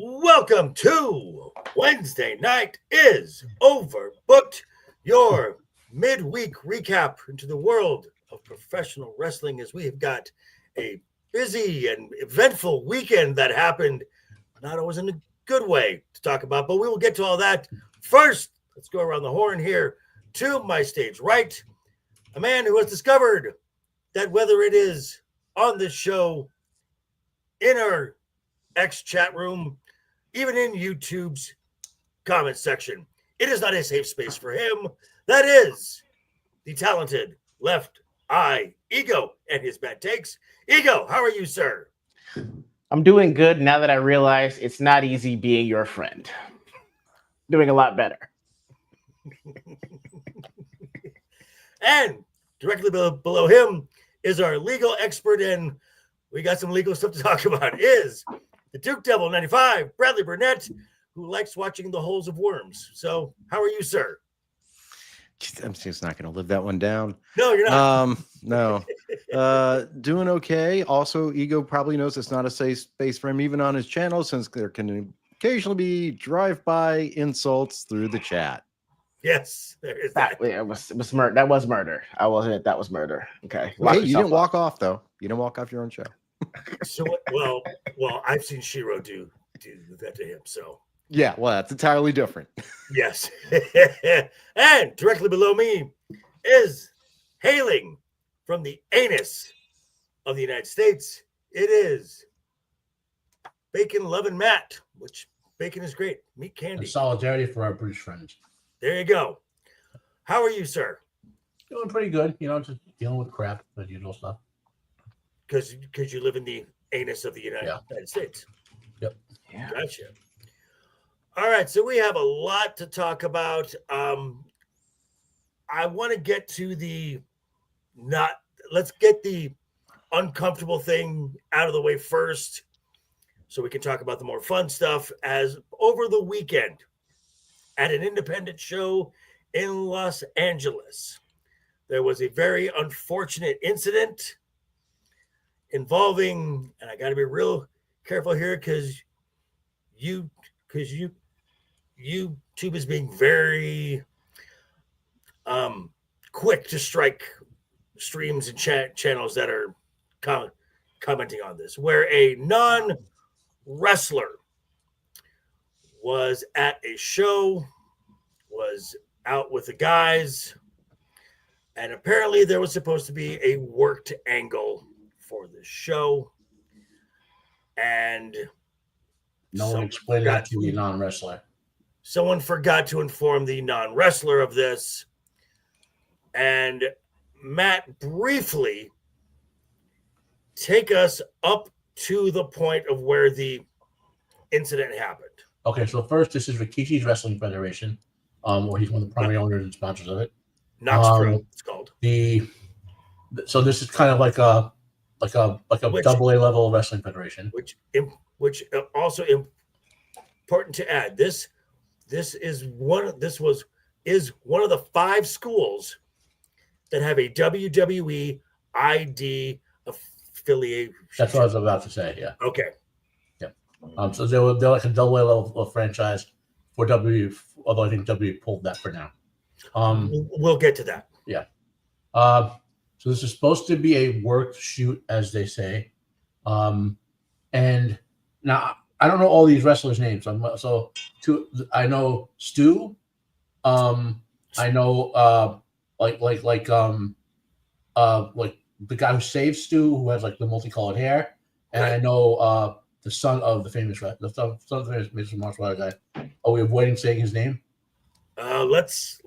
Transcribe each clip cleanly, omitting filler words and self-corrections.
Welcome to Wednesday Night is Overbooked, your midweek recap into the world of professional wrestling as we have got a busy and eventful weekend that happened, not always in a good way to talk about, but we will get to all that. First, let's go around the horn here to my stage right, a man who has discovered that whether it is on this show, in our X chat room, even in YouTube's comment section, it is not a safe space for him. That is the talented LeftEyeEgo and his bad takes. Ego, how are you, sir? I'm doing good now that I realize it's not easy being your friend. Doing a lot better. And directly below him is our legal expert, and we got some legal stuff to talk about, is the Duke Devil 95, Bradley Burnett, who likes watching the holes of worms. So how are you, sir? I'm just not going to live that one down. No, you're not. No. Doing okay. Also, Ego probably knows it's not a safe space for him, even on his channel, since there can occasionally be drive-by insults through the chat. Yes, there is that. That was murder. That was murder. I will admit that was murder. Okay. Hey, you didn't walk off though. You didn't walk off your own show. So well, I've seen Shiro do that to him. So yeah, well, that's entirely different. Yes. And directly below me is hailing from the anus of the United States. It is Bacon Loving Matt, which bacon is great. Meat candy. And solidarity for our British friends. There you go. How are you, sir? Doing pretty good. You know, just dealing with crap, the usual stuff. Because you live in the anus of the United States. Yep. Yeah. Gotcha. All right, so we have a lot to talk about. I want to get to let's get the uncomfortable thing out of the way first so we can talk about the more fun stuff. As over the weekend at an independent show in Los Angeles, there was a very unfortunate incident involving, and I got to be real careful here because YouTube is being very quick to strike streams and channels that are commenting on this, where a non-wrestler was at a show, was out with the guys, and apparently there was supposed to be a worked angle for the show, and no one explained that to the non-wrestler. Someone forgot to inform the non-wrestler of this, and Matt, briefly take us up to the point of where the incident happened. Okay, so first, this is Rikishi's Wrestling Federation, where he's one of the primary owners and sponsors of it. KnokX Pro, it's called. So this is kind of like a double A level wrestling federation. Which also important to add. This is one of the 5 schools that have a WWE ID affiliation. That's what I was about to say. Yeah. Okay. Yeah. So they're like a double A level of franchise for WWE, although I think WWE pulled that for now. We'll get to that. Yeah. So this is supposed to be a worked shoot, as they say. And now I don't know all these wrestlers' names. I know Stu. I know like the guy who saved Stu, who has like the multicolored hair, and I know the son of the famous martial art guy. Are we avoiding saying his name? Let's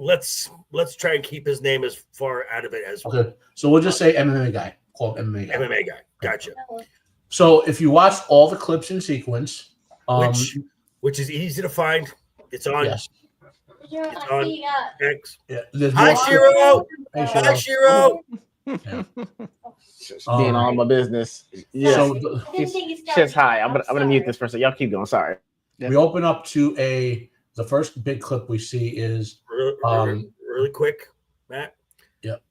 try and keep his name as far out of it as okay. So we'll just say MMA guy. Call him MMA guy. MMA guy. Gotcha. So if you watch all the clips in sequence, which is easy to find, it's on. Yes. It's on X. Yeah. Hi, Shiro. Hi, Shiro. Yeah. Being all my business. Yeah. So Shit's high. I'm gonna mute this for a second. Y'all keep going. Sorry. We open up to the first big clip we see is really quick, Matt. Yep.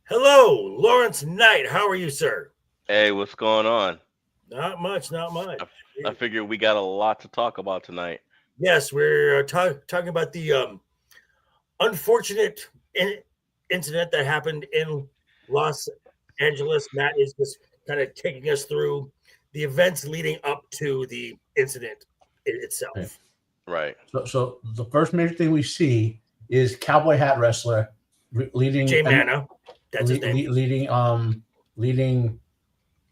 Hello, Laurence Knight. How are you, sir? Hey, what's going on? Not much, not much. I figure we got a lot to talk about tonight. Yes, we're talking about the unfortunate incident that happened in Los Angeles. Matt is just kind of taking us through the events leading up to the incident itself. Okay. Right. So the first major thing we see is cowboy hat wrestler leading Jay Mana, that's his name. leading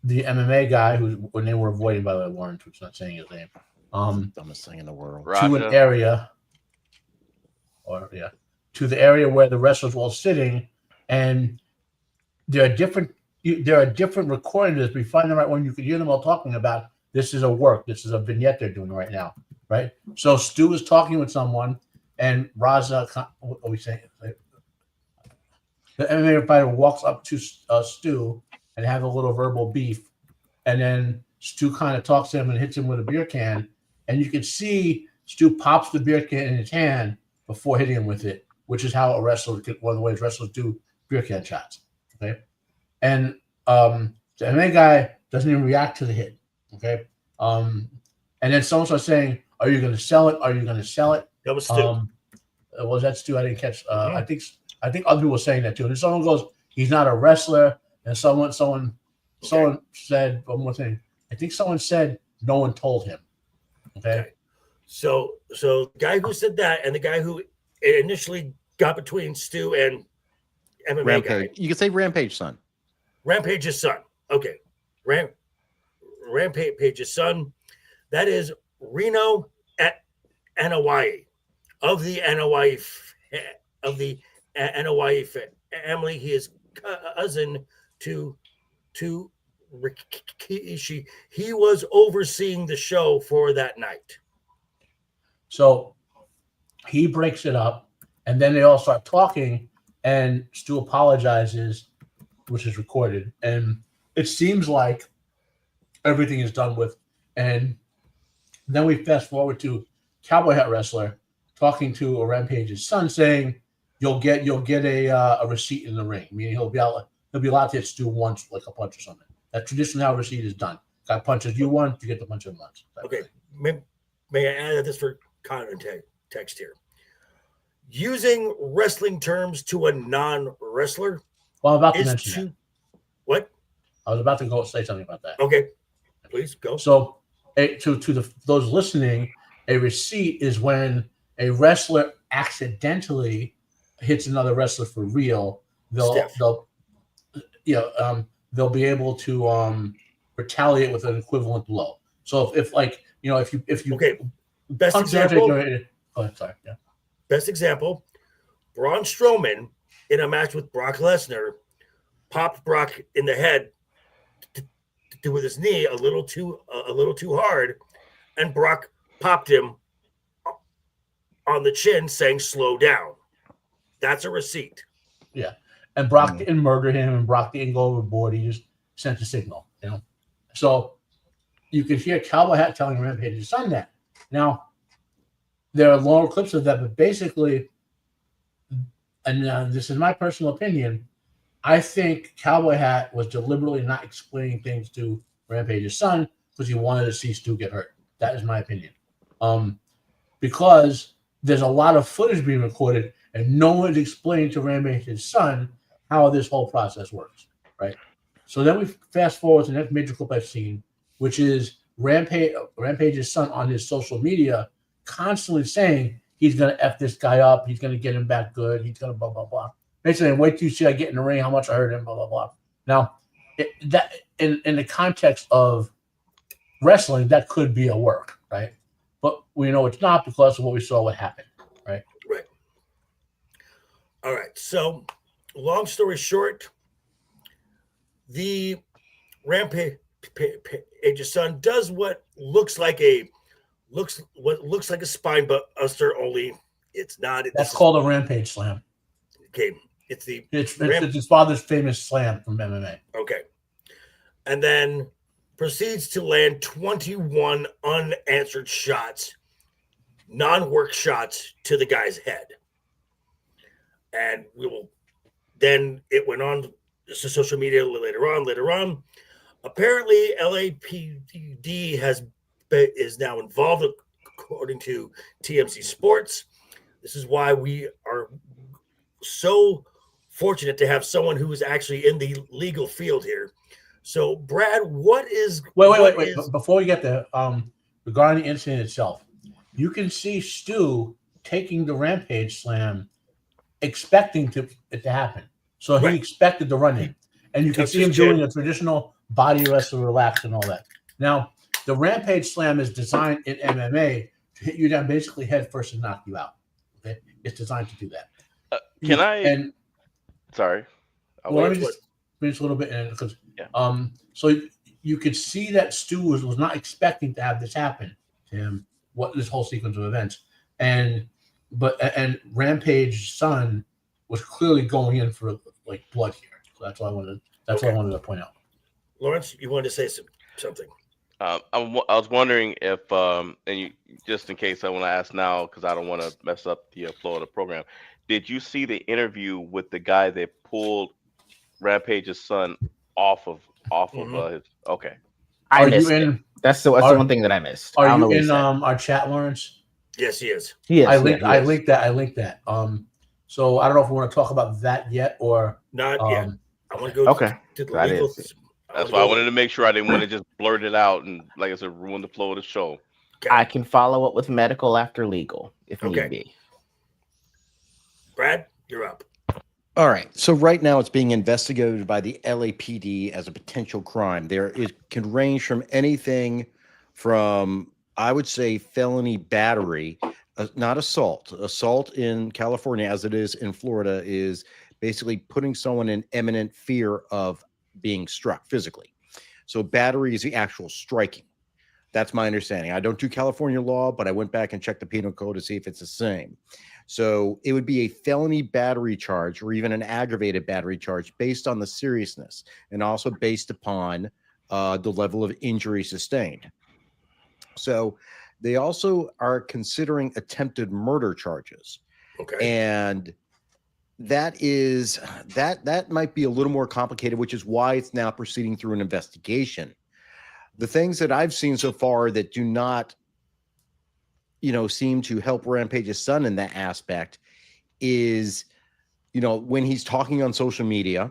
the MMA guy whose name we're avoiding, by the way, Laurence, which is not saying his name. Dumbest thing in the world. To an area, to the area where the wrestlers were all sitting, and there are different recordings. If we find the right one, you can hear them all talking about this is a work, this is a vignette they're doing right now, right? So Stu is talking with someone, and Raza, what are we saying? The MMA fighter walks up to Stu and have a little verbal beef, and then Stu kind of talks to him and hits him with a beer can, and you can see Stu pops the beer can in his hand before hitting him with it, which is how one of the ways wrestlers do beer can shots. Okay, and the MMA guy doesn't even react to the hit. Okay, and then someone starts saying, "Are you going to sell it? Are you going to sell it?" That was Stu. Was that Stu? I didn't catch. I think other people were saying that too. And then someone goes, "He's not a wrestler." And someone said one more thing. I think someone said no one told him. Okay. So the guy who said that and the guy who initially got between Stu and MMA Rampage. guy. You could say Rampage's son. Rampage's son. Okay. Rampage's son. That is Reno at Anoa'i of the Anoa'i family. He is cousin to Rikishi. He was overseeing the show for that night. So he breaks it up, and then they all start talking, and Stu apologizes, which is recorded, and it seems like everything is done with. And then we fast forward to cowboy hat wrestler talking to a Rampage's son, saying, "You'll get a receipt in the ring," meaning he'll be allowed to hit Stu once, like a punch or something. That's traditionally how a receipt is done. Guy punches you once, you get the punch him once. Okay, may I add this for context here? Using wrestling terms to a non-wrestler. Well, I'm about to mention that. What? I was about to go say something about that. Okay, please go. So, those listening, a receipt is when a wrestler accidentally hits another wrestler for real. They'll be able to retaliate with an equivalent blow. So if you okay, best example. Sorry, yeah. Best example, Braun Strowman in a match with Brock Lesnar popped Brock in the head with his knee a little too hard, and Brock popped him on the chin, saying "slow down." That's a receipt. Yeah, and Brock didn't murder him, and Brock didn't go overboard. He just sent a signal, So you can hear Cowboy Hat telling Rampage's son that. Now, there are longer clips of that, but basically, and this is my personal opinion, I think Cowboy Hat was deliberately not explaining things to Rampage's son because he wanted to see Stu get hurt. That is my opinion. Because there's a lot of footage being recorded and no one's explaining to Rampage's son how this whole process works, right? So then we fast forward to the next major clip I've seen, which is Rampage's son on his social media constantly saying he's going to F this guy up, he's going to get him back good, he's going to blah, blah, blah. Basically, wait till you see I get in the ring, how much I hurt him, blah, blah, blah. Now, that in the context of wrestling, that could be a work, right? But we know it's not because of what we saw what happened, right? Right. All right. So, long story short, the Rampage's son does what looks like a spine buster, only it's not. That's called a Rampage Slam. Okay. It's his father's famous slam from MMA. Okay. And then proceeds to land 21 unanswered shots, non-work shots to the guy's head. And then it went on to social media later on. Apparently, LAPD is now involved, according to TMC Sports. This is why we are so fortunate to have someone who is actually in the legal field here. So, Brad, what is Wait. Before we get there, regarding the incident itself, you can see Stu taking the Rampage slam, expecting it to happen. So he expected the run in. And you can see him doing a traditional body wrestle, relax, and all that. Now, the Rampage slam is designed in MMA to hit you down basically head first and knock you out. Okay? It's designed to do that. Sorry. Let me just finish a little bit, because so you could see that Stu was not expecting to have this happen to him. This whole sequence of events, and Rampage's son was clearly going in for like blood here. So that's what I wanted. That's what I wanted to point out. Lawrence, you wanted to say something. I was wondering if, and you, just in case I want to ask now, because I don't want to mess up the flow of the program. Did you see the interview with the guy that pulled Rampage's son off of his? Okay. I missed it. That's the one thing that I missed. Are you in our chat, Lawrence? Yes, he is. He is. I linked that. So I don't know if we want to talk about that yet or not yet. I want to go to the legal. That's why I wanted to make sure I didn't want to just blurt it out and, like I said, ruin the flow of the show. Okay. I can follow up with medical after legal if need be. Brad, you're up. All right. So right now it's being investigated by the LAPD as a potential crime. It can range from anything from, I would say, felony battery, not assault. Assault in California, as it is in Florida, is basically putting someone in imminent fear of being struck physically. So battery is the actual striking. That's my understanding. I don't do California law, but I went back and checked the penal code to see if it's the same. So it would be a felony battery charge or even an aggravated battery charge based on the seriousness and also based upon the level of injury sustained. So they also are considering attempted murder charges. Okay. And that might be a little more complicated, which is why it's now proceeding through an investigation. The things that I've seen so far that do not, seem to help Rampage's son in that aspect is, when he's talking on social media,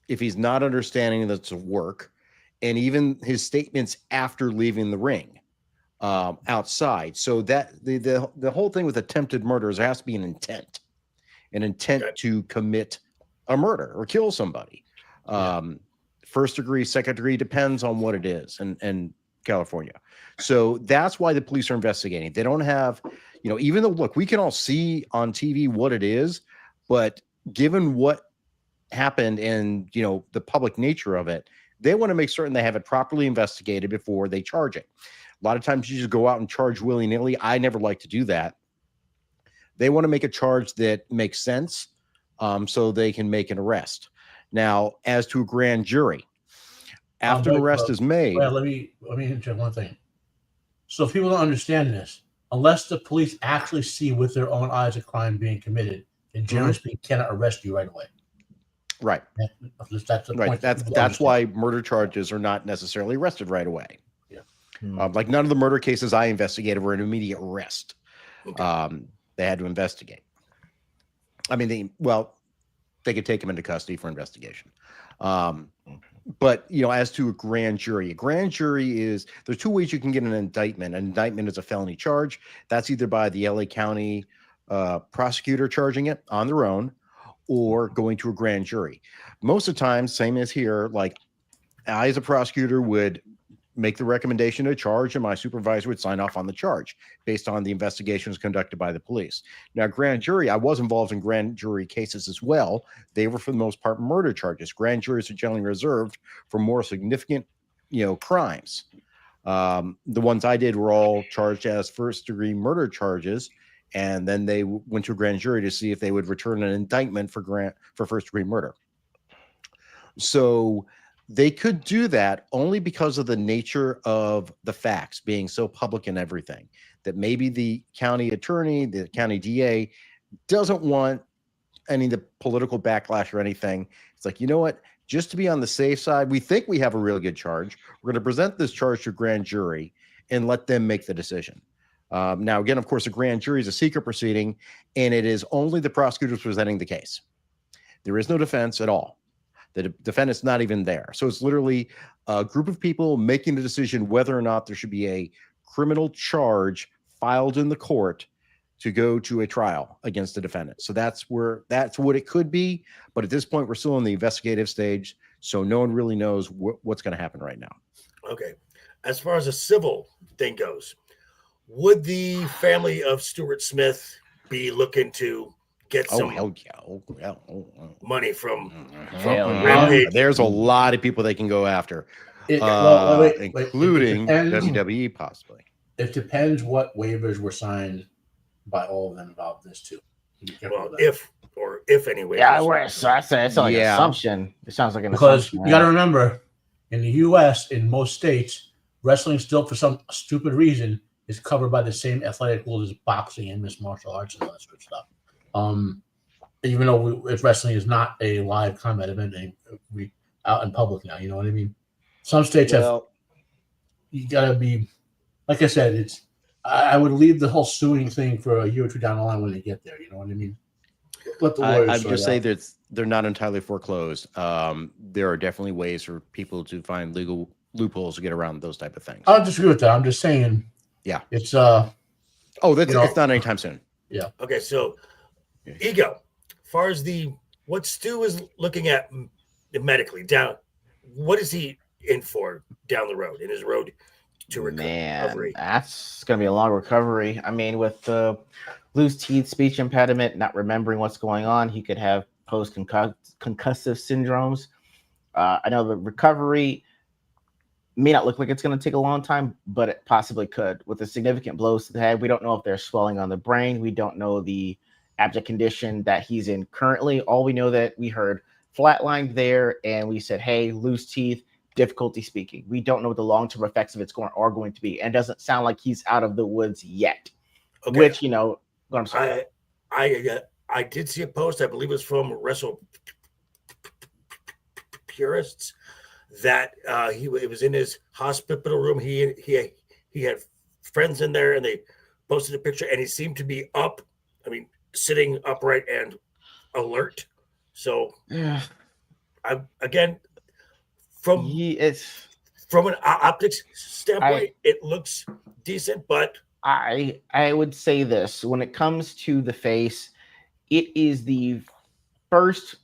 if he's not understanding that it's a work, and even his statements after leaving the ring outside. So that the whole thing with attempted murders, there has to be an intent to commit a murder or kill somebody. First degree, second degree, depends on what it is in California. So that's why the police are investigating. They don't have, even though, look, we can all see on TV what it is, but given what happened and, the public nature of it, they want to make certain they have it properly investigated before they charge it. A lot of times you just go out and charge willy-nilly. I never like to do that. They want to make a charge that makes sense so they can make an arrest. Now, as to a grand jury, after an arrest is made... Well, let me interject one thing. So if people don't understand this, unless the police actually see with their own eyes a crime being committed, then generally speaking cannot arrest you right away. Right. That's the point. That's why murder charges are not necessarily arrested right away. Yeah. Like none of the murder cases I investigated were an immediate arrest. Okay. They had to investigate. I mean, they could take him into custody for investigation. But, as to a grand jury is, there's two ways you can get an indictment. An indictment is a felony charge. That's either by the LA County prosecutor charging it on their own or going to a grand jury. Most of the time, same as here, like I as a prosecutor would make the recommendation to charge and my supervisor would sign off on the charge based on the investigations conducted by the police. Now, grand jury, I was involved in grand jury cases as well. They were for the most part murder charges. Grand juries are generally reserved for more significant, crimes. The ones I did were all charged as first degree murder charges. And then they went to a grand jury to see if they would return an indictment for first degree murder. So they could do that only because of the nature of the facts being so public and everything, that maybe the county attorney, the county DA doesn't want any of the political backlash or anything. It's like, you know what? just to be on the safe side, we think we have a really good charge. We're going to present this charge to a grand jury and let them make the decision. Now, again, of course, a grand jury is a secret proceeding, and it is only the prosecutors presenting the case. There is no defense at all. The defendant's not even there. So it's literally a group of people making the decision whether or not there should be a criminal charge filed in the court to go to a trial against the defendant. So that's what it could be. But at this point, we're still in the investigative stage. So no one really knows what's going to happen right now. Okay. As far as a civil thing goes, would the family of Stuart Smith be looking to get some money from Rampage? There's a lot of people they can go after, including WWE possibly. It depends what waivers were signed by all of them about this too. Well, if any waivers. Yeah, so I said it's like an assumption. It sounds like an assumption. Because you got to remember, in the U.S., in most states, wrestling still, for some stupid reason, is covered by the same athletic rules as boxing and mixed martial arts and all that sort of stuff. Even though if wrestling is not a live combat event, we out in public now. You know what I mean? Some states have. You gotta be, like I said, I would leave the whole suing thing for a year or two down the line when they get there. You know what I mean? Let the lawyers. I'm just saying that they're not entirely foreclosed. There are definitely ways for people to find legal loopholes to get around those type of things. I'll disagree with that. I'm just saying. Yeah, it's it's not anytime soon. Yeah. Okay, so Ego, as far as what Stu is looking at medically down, what is he in for down the road in his road to recovery? That's gonna be a long recovery. I mean, with the loose teeth, speech impediment, not remembering what's going on, he could have post-concussive syndromes. I know the recovery may not look like it's going to take a long time, but it possibly could. With the significant blows to the head, we don't know if there's swelling on the brain. We don't know the abject condition that he's in currently. All we know that we heard flatlined there, and we said, hey, loose teeth, difficulty speaking. We don't know what the long-term effects of are going to be, and it doesn't sound like he's out of the woods yet. Okay. Which, I'm sorry. I did see a post, I believe it was from Wrestle Purists, that it was in his hospital room. He had friends in there, and they posted a picture, and he seemed to be up. I mean, sitting upright and alert. So, from an optics standpoint, it looks decent. But I would say this: when it comes to the face, it is the first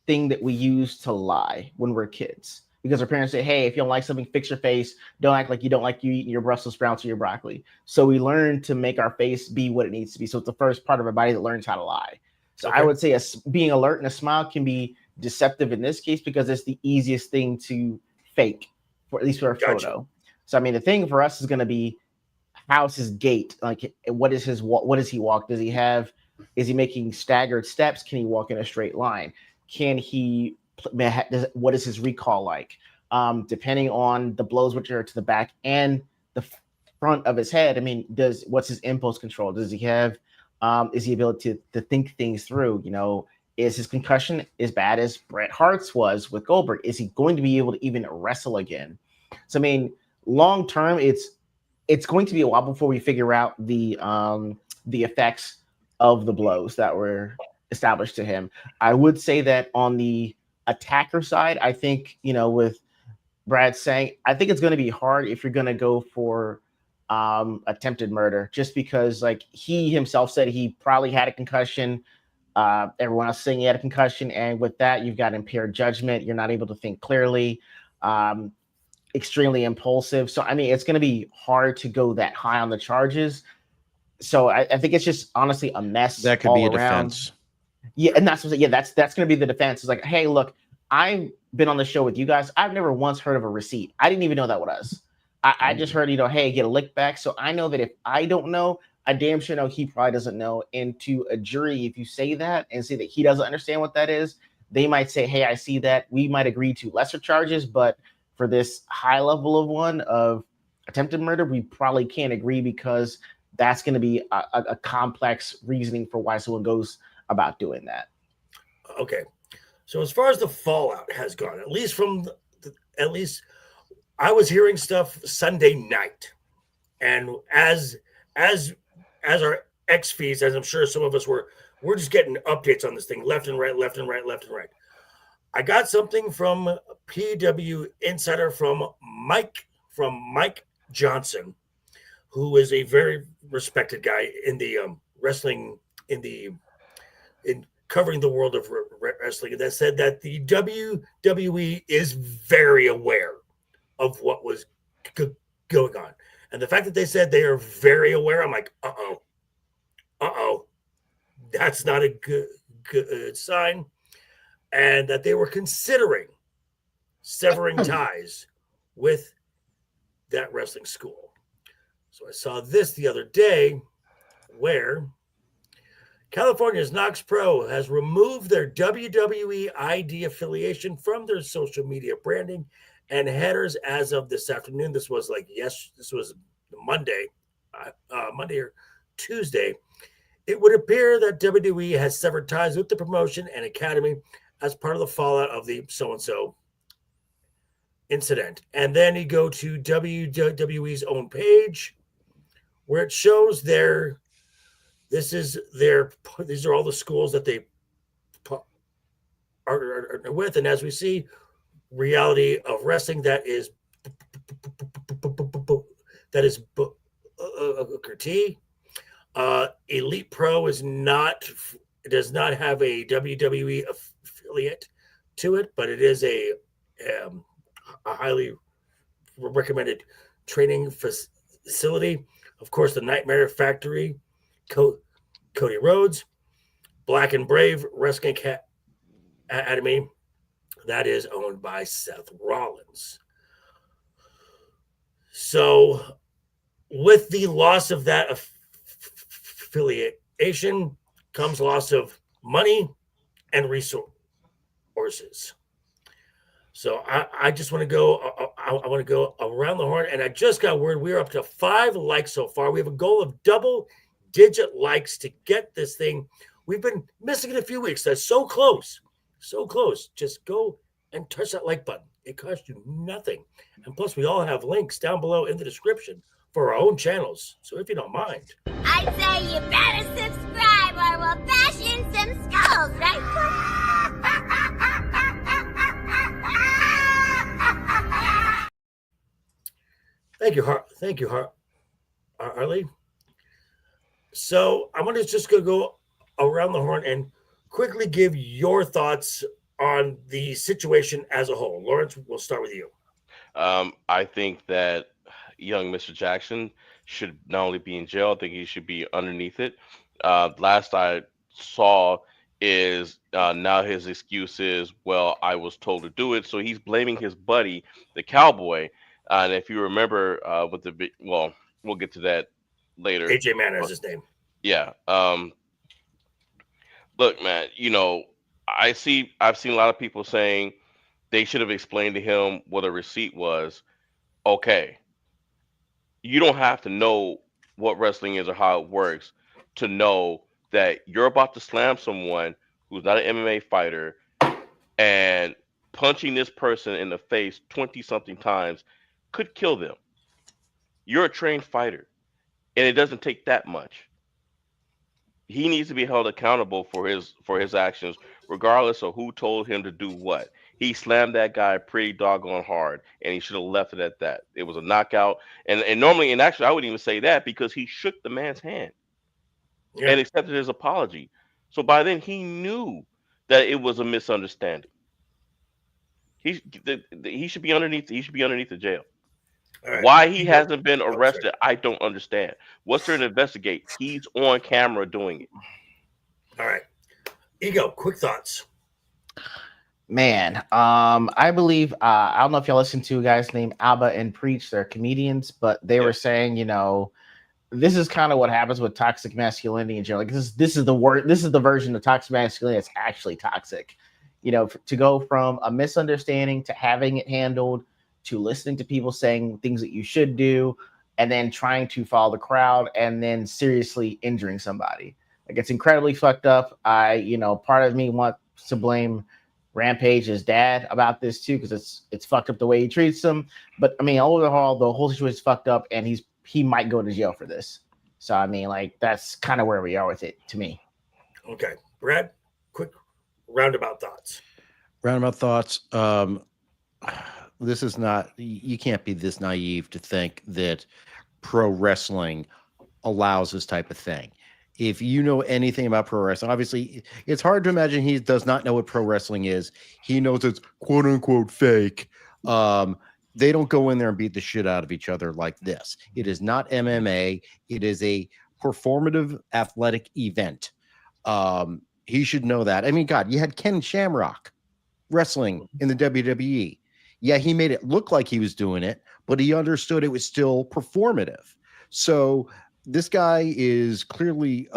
thing that we use to lie when we're kids. Because our parents say, hey, if you don't like something, fix your face. Don't act like you don't like you eating your Brussels sprouts or your broccoli. So we learn to make our face be what it needs to be. So it's the first part of our body that learns how to lie. So I would say being alert and a smile can be deceptive in this case because it's the easiest thing to fake, at least for a photo. So, I mean, the thing for us is going to be, how's his gait? Like, what does he walk? Is he making staggered steps? Can he walk in a straight line? What is his recall like? Depending on the blows which are to the back and the front of his head. I mean, what's his impulse control? Does he have is he able to think things through? Is his concussion as bad as Bret Hart's was with Goldberg? Is he going to be able to even wrestle again? So I mean, long term, it's going to be a while before we figure out the effects of the blows that were established to him. I would say that on the attacker side, I think, with Brad saying, I think it's going to be hard if you're going to go for attempted murder, just because like he himself said he probably had a concussion. Everyone else saying he had a concussion. And with that, you've got impaired judgment. You're not able to think clearly, extremely impulsive. So, I mean, it's going to be hard to go that high on the charges. So I think it's just honestly a mess. That could be a defense. Yeah, and that's going to be the defense. It's like, hey, look, I've been on the show with you guys. I've never once heard of a receipt. I didn't even know that was. I just heard, hey, get a lick back. So I know that if I don't know, I damn sure know he probably doesn't know. And to a jury, if you say that and say that he doesn't understand what that is, they might say, hey, I see that. We might agree to lesser charges, but for this high level of one of attempted murder, we probably can't agree because that's going to be a complex reasoning for why someone goes about doing that. Okay. So as far as the fallout has gone, at least at least I was hearing stuff Sunday night, and as our X feeds, as I'm sure some of us we're just getting updates on this thing left and right, left and right, left and right. I got something from PW Insider from Mike Johnson, who is a very respected guy in the wrestling in covering the world of wrestling, that said that the WWE is very aware of what was going on. And the fact that they said they are very aware, I'm like, uh-oh, that's not a good sign. And that they were considering severing ties with that wrestling school. So I saw this the other day where California's KnokX Pro has removed their WWE ID affiliation from their social media branding and headers as of this afternoon. This was this was Monday or Tuesday. It would appear that WWE has severed ties with the promotion and academy as part of the fallout of the so-and-so incident. And then you go to WWE's own page where it shows these are all the schools that they are with. And as we see, Reality of Wrestling, that is Booker T. Elite Pro does not have a WWE affiliate to it, but it is a highly recommended training facility. Of course, the Nightmare Factory, Cody Rhodes, Black and Brave Wrestling Academy, that is owned by Seth Rollins. So, with the loss of that affiliation comes loss of money and resources. So I just want to go. I want to go around the horn, and I just got word we're up to 5 likes so far. We have a goal of double-digit likes to get this thing. We've been missing it a few weeks. That's so close, so close. Just go and touch that like button. It costs you nothing, and plus we all have links down below in the description for our own channels. So if you don't mind, I'd say you better subscribe or we'll bash in some skulls, right? Thank you, Harley. So I want to just go around the horn and quickly give your thoughts on the situation as a whole. Laurence, we'll start with you. I think that young Mr. Jackson should not only be in jail, I think he should be underneath it. Last I saw is now his excuse is, well, I was told to do it. So he's blaming his buddy, the cowboy. And if you remember we'll get to that later. AJ Manor is his name. Yeah. Look, man, I've seen a lot of people saying they should have explained to him what a receipt was. Okay. You don't have to know what wrestling is or how it works to know that you're about to slam someone who's not an MMA fighter, and punching this person in the face 20-something times could kill them. You're a trained fighter, and it doesn't take that much. He needs to be held accountable for his actions, regardless of who told him to do what. He slammed that guy pretty doggone hard, and he should have left it at that. It was a knockout, and normally, and actually, I wouldn't even say that because he shook the man's hand and accepted his apology. So by then, he knew that it was a misunderstanding. He should be underneath. He should be underneath the jail. Right. Why he hasn't been arrested, I don't understand. What's there to investigate? He's on camera doing it. All right. Ego, quick thoughts. Man, I believe, I don't know if y'all listen to a guy's named Abba and Preach. They're comedians, but they were saying, this is kind of what happens with toxic masculinity in general. Like this is the word. This is the version of toxic masculinity that's actually toxic. To go from a misunderstanding to having it handled, to listening to people saying things that you should do, and then trying to follow the crowd, and then seriously injuring somebody. Like, it's incredibly fucked up. Part of me wants to blame Rampage's dad about this too, because it's fucked up the way he treats him. But I mean, overall, the whole situation is fucked up, and he might go to jail for this. So I mean, like, that's kind of where we are with it to me. Okay, Brad, quick roundabout thoughts. Roundabout thoughts. This is not, you can't be this naive to think that pro wrestling allows this type of thing. If you know anything about pro wrestling, obviously it's hard to imagine he does not know what pro wrestling is. He knows it's quote unquote fake. They don't go in there and beat the shit out of each other like this. It is not MMA. It is a performative athletic event. He should know that. I mean, God, you had Ken Shamrock wrestling in the WWE. Yeah, he made it look like he was doing it, but he understood it was still performative. So this guy is clearly,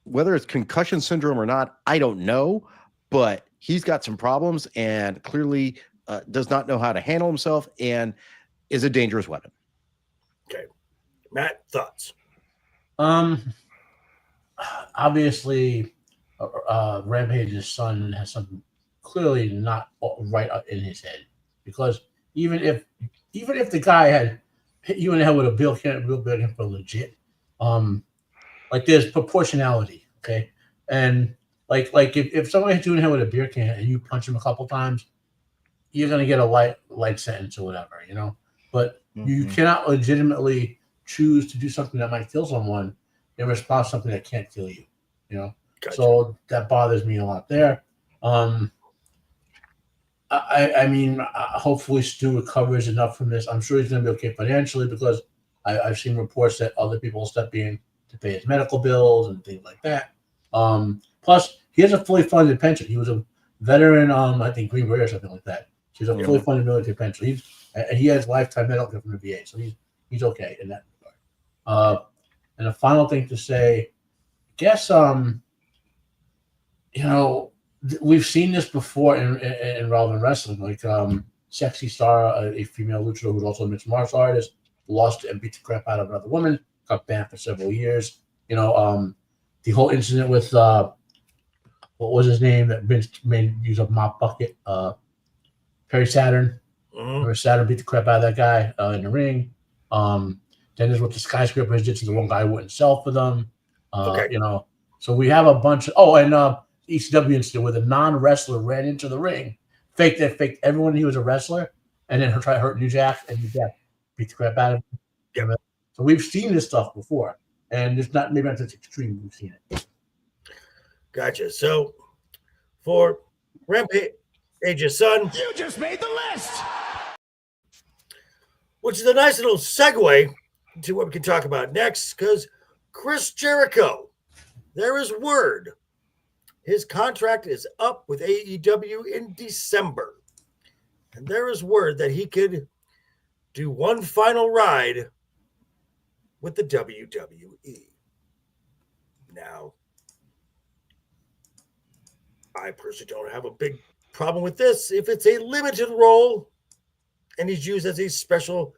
whether it's concussion syndrome or not, I don't know, but he's got some problems and clearly does not know how to handle himself and is a dangerous weapon. Okay. Matt, thoughts? Obviously, Rampage's son has something clearly not right in his head, because even if the guy had hit you in the head with a real can for legit, like, there's proportionality, okay? And like if someone hits you in the head with a beer can and you punch him a couple times, you're gonna get a light sentence or whatever, you know. But you cannot legitimately choose to do something that might kill someone in response to something that can't kill you, you know. Gotcha. So that bothers me a lot there. I mean, hopefully Stu recovers enough from this. I'm sure he's going to be okay financially, because I've seen reports that other people step in to pay his medical bills and things like that. Plus, he has a fully funded pension. He was a veteran, I think Green Beret or something like that. So he's a fully funded military pension. He has lifetime medical care from the VA, so he's okay in that regard. And a final thing to say, I guess, you know, we've seen this before in relevant wrestling, like Sexy Star, a female luchador who's also a mixed martial artist, lost and beat the crap out of another woman, got banned for several years. You know, the whole incident with what was his name that Vince made use of mop bucket, Perry Saturn. Perry Saturn beat the crap out of that guy in the ring. Then there's what the skyscrapers did to the one guy who wouldn't sell for them. You know, so we have a bunch of ECW incident where the non-wrestler ran into the ring, faked everyone he was a wrestler, and then tried to hurt New Jack, and New Jack beat the crap out of him. Yeah. So we've seen this stuff before, and it's not maybe not such extreme. We've seen it. Gotcha. So for Rampage's son, you just made the list, which is a nice little segue to what we can talk about next, because Chris Jericho, there is word. His contract is up with AEW in December. And there is word that he could do one final ride with the WWE. Now, I personally don't have a big problem with this if it's a limited role and he's used as a special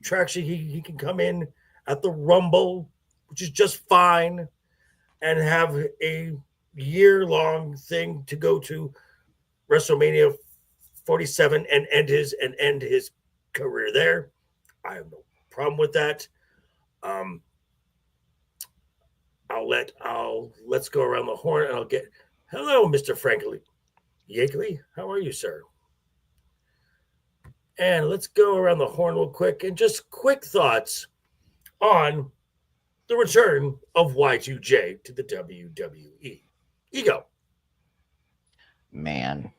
attraction. He can come in at the Rumble, which is just fine, and have a year-long thing to go to WrestleMania 47 and end his career there. I have no problem with that. Let's go around the horn and I'll get hello, Mr. Franklin Yeagley. How are you, sir? And let's go around the horn real quick and just quick thoughts on the return of Y2J to the WWE. Ego. Man,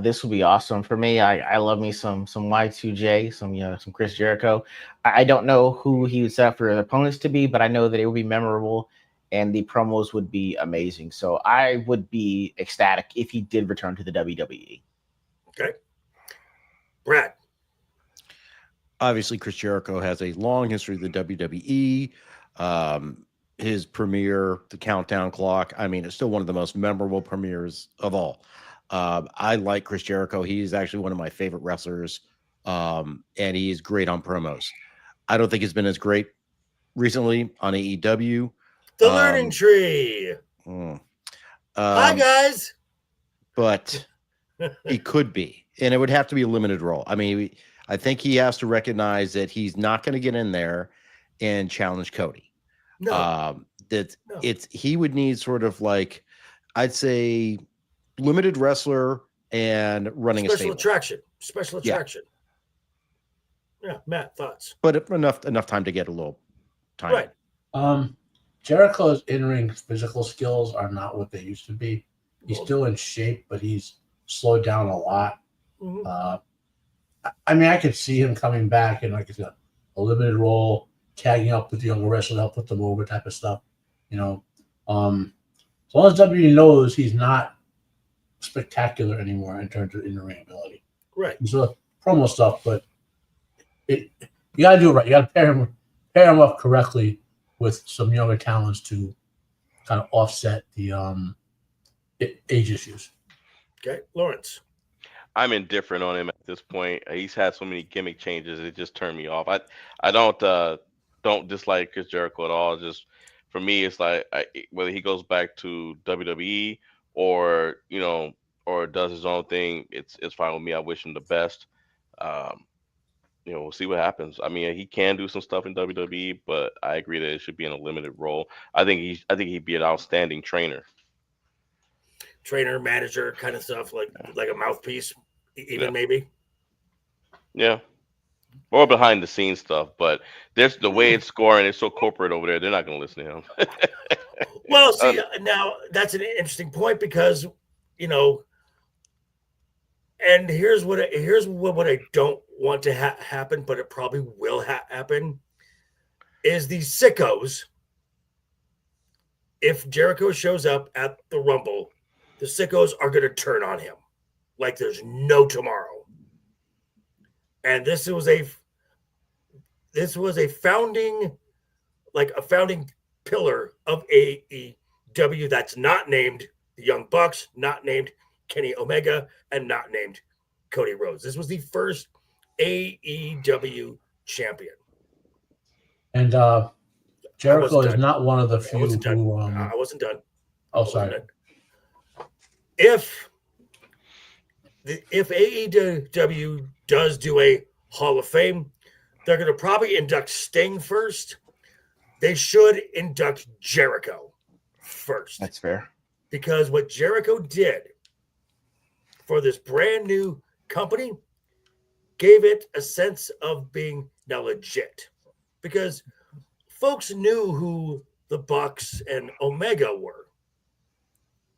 this will be awesome for me. I love me some Y2J, some Chris Jericho. I don't know who he would set up for his opponents to be, but I know that it would be memorable and the promos would be amazing. So I would be ecstatic if he did return to the WWE. Okay. Brad. Obviously, Chris Jericho has a long history of the WWE. His premiere, the Countdown Clock, I mean, it's still one of the most memorable premieres of all. I like Chris Jericho. He's actually one of my favorite wrestlers, and he is great on promos. I don't think he's been as great recently on AEW. The Learning Tree. Hi guys. But it could be, and it would have to be a limited role. I mean, I think he has to recognize that he's not going to get in there and challenge Cody. No. That No. he would need sort of like, I'd say, limited wrestler and running Special a attraction. Special Yeah. attraction. Yeah, Matt, thoughts? but enough time to get a little time. Right. Jericho's in-ring physical skills are not what they used to be. He's still in shape, but he's slowed down a lot. Mhm. I mean, I could see him coming back in like a limited role, tagging up with the younger wrestler, help put them over type of stuff. You know, as long as WWE knows he's not spectacular anymore in terms of in-ring ability. Right. So promo stuff, but you got to do it right. You got to pair him up correctly with some younger talents to kind of offset the age issues. Okay, Laurence. I'm indifferent on him at this point. He's had so many gimmick changes; it just turned me off. I don't dislike Chris Jericho at all. Just for me, it's like whether he goes back to WWE or or does his own thing, it's fine with me. I wish him the best. We'll see what happens. I mean, he can do some stuff in WWE, but I agree that it should be in a limited role. I think he'd be an outstanding trainer. Trainer, manager, kind of stuff, like a mouthpiece, even Yeah. maybe. Yeah. Or behind the scenes stuff, but there's the way it's scoring, it's so corporate over there, they're not gonna listen to him. Well, see, now that's an interesting point because, and here's what I don't want to happen, but it probably will happen, is these sickos. If Jericho shows up at the Rumble, the sickos are going to turn on him like there's no tomorrow. And this was a founding pillar of AEW that's not named the Young Bucks, not named Kenny Omega, and not named Cody Rhodes. This was the first AEW champion. And Jericho is not one of the few who. I wasn't done. Oh, sorry. If AEW does do a Hall of Fame, they're going to probably induct Sting first. They should induct Jericho first. That's fair. Because what Jericho did for this brand new company gave it a sense of being now legit. Because folks knew who the Bucks and Omega were.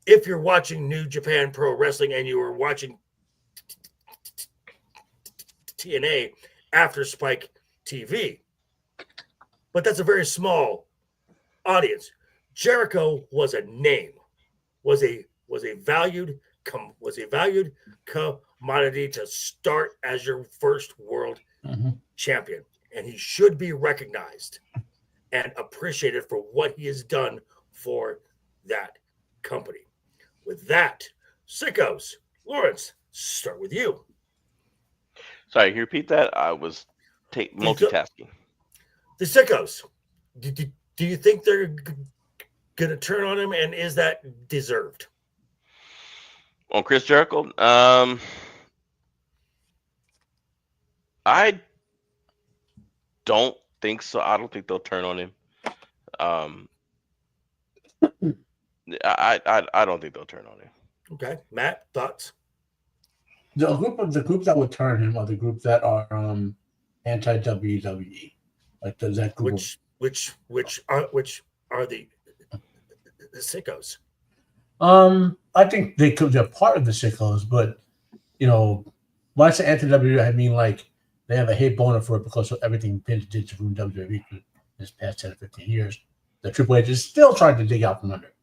If you're watching New Japan Pro Wrestling and you were watching TNA after Spike TV, but that's a very small audience. Jericho was a name, was a valued commodity to start as your first world champion, and he should be recognized and appreciated for what he has done for that company. With that, sickos, Laurence, start with you. Sorry, can you repeat that? I was multitasking. The sickos, do you think they're going to turn on him, and is that deserved? On Chris Jericho? I don't think so. I don't think they'll turn on him. I don't think they'll turn on him. Okay, Matt, thoughts? The group that would turn him are the group that are anti WWE, like that group. Which are the sickos? I think they're part of the sickos, but when I say anti WWE, I mean like they have a hate boner for it because of everything Vince did to ruin WWE for this past 10 or 15 years. The Triple H is still trying to dig out from under.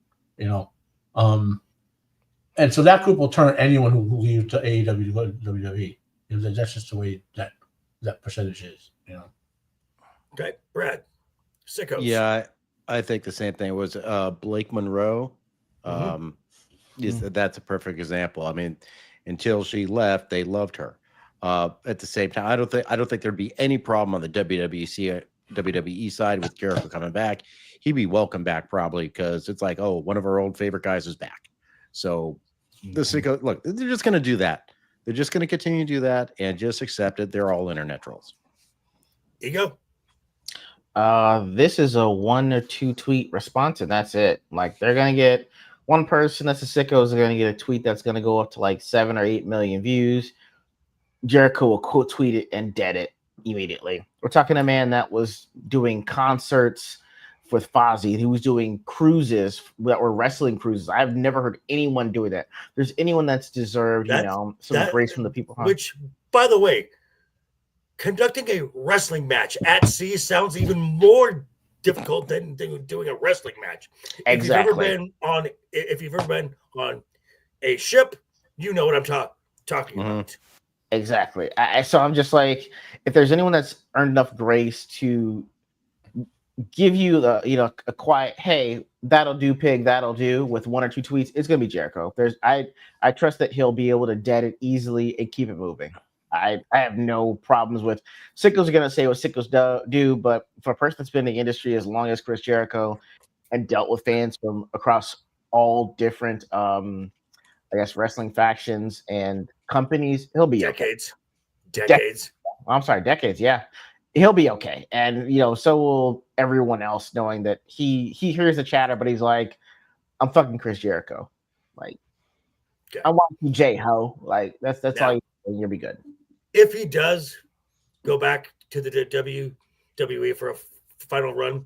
And so that group will turn anyone who leaves to AEW to go to WWE. That's just the way that percentage is. Okay, Brad, sickos. Yeah, I think the same thing. It was Blake Monroe. That's a perfect example. I mean, until she left, they loved her. At the same time, I don't think there'd be any problem on the WWE side with Jericho coming back. He'd be welcome back probably because it's like, oh, one of our old favorite guys is back. So the Sicko, look, they're just going to do that. They're just going to continue to do that and just accept it. They're all internet trolls. Ego. This is a 1 or 2 tweet response, and that's it. Like, they're gonna get one person that's a sicko is gonna get a tweet that's gonna go up to like 7 or 8 million views. Jericho will quote tweet it and dead it immediately. We're talking a man that was doing concerts with Fozzy. He was doing cruises that were wrestling cruises. I've never heard anyone doing that. There's anyone that's deserved, some grace from the people. Which, by the way, conducting a wrestling match at sea sounds even more difficult than doing a wrestling match. Exactly. If you've ever been on a ship, you know what I'm talking about. Exactly. So I'm just like, if there's anyone that's earned enough grace to give you the, a quiet, hey, that'll do, pig, that'll do, with 1 or 2 tweets, it's gonna be Jericho. I trust that he'll be able to dead it easily and keep it moving. I have no problems with sickos are gonna say what sickos do, but for a person that's been in the industry as long as Chris Jericho and dealt with fans from across all different wrestling factions and companies, he'll be decades. I'm sorry, decades. Yeah, he'll be okay, and so will everyone else, knowing that he hears the chatter, but he's like, I'm fucking Chris Jericho. Like, I want you, J-Ho. Like, that's all you'll be good. If he does go back to the WWE for a final run,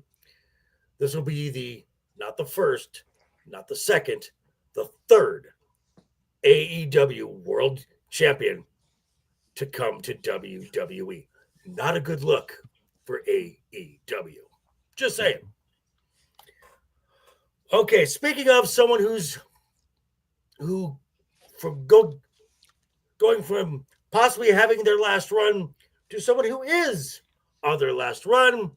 this will be not the first, not the second, the third AEW World Champion to come to WWE. Not a good look for AEW. Just saying. Okay, speaking of someone going from possibly having their last run to someone who is on their last run,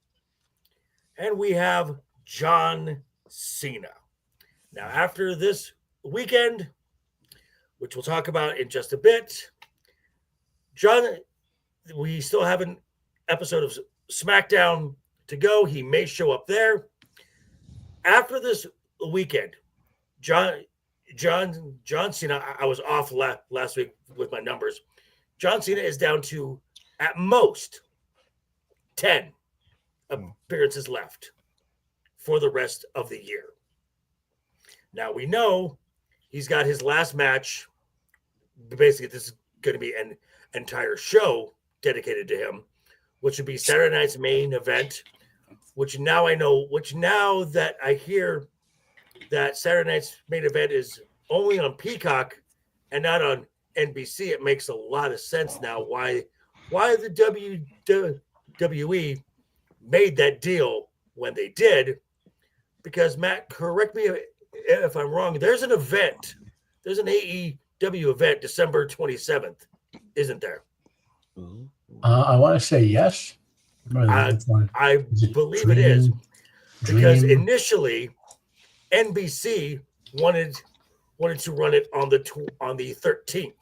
and we have John Cena. Now, after this weekend, which we'll talk about in just a bit, we still have an episode of SmackDown to go. He may show up there. After this weekend, John Cena, I was off last week with my numbers. John Cena is down to, at most, 10 appearances left for the rest of the year. Now, we know he's got his last match. Basically, this is going to be an entire show dedicated to him, which would be Saturday night's main event, which now that I hear that Saturday night's main event is only on Peacock and not on NBC, it makes a lot of sense now why the WWE made that deal when they did. Because, Matt, correct me if I'm wrong, there's an AEW event December 27th, isn't there? I want to say yes. I believe it is, because initially NBC wanted to run it on the 13th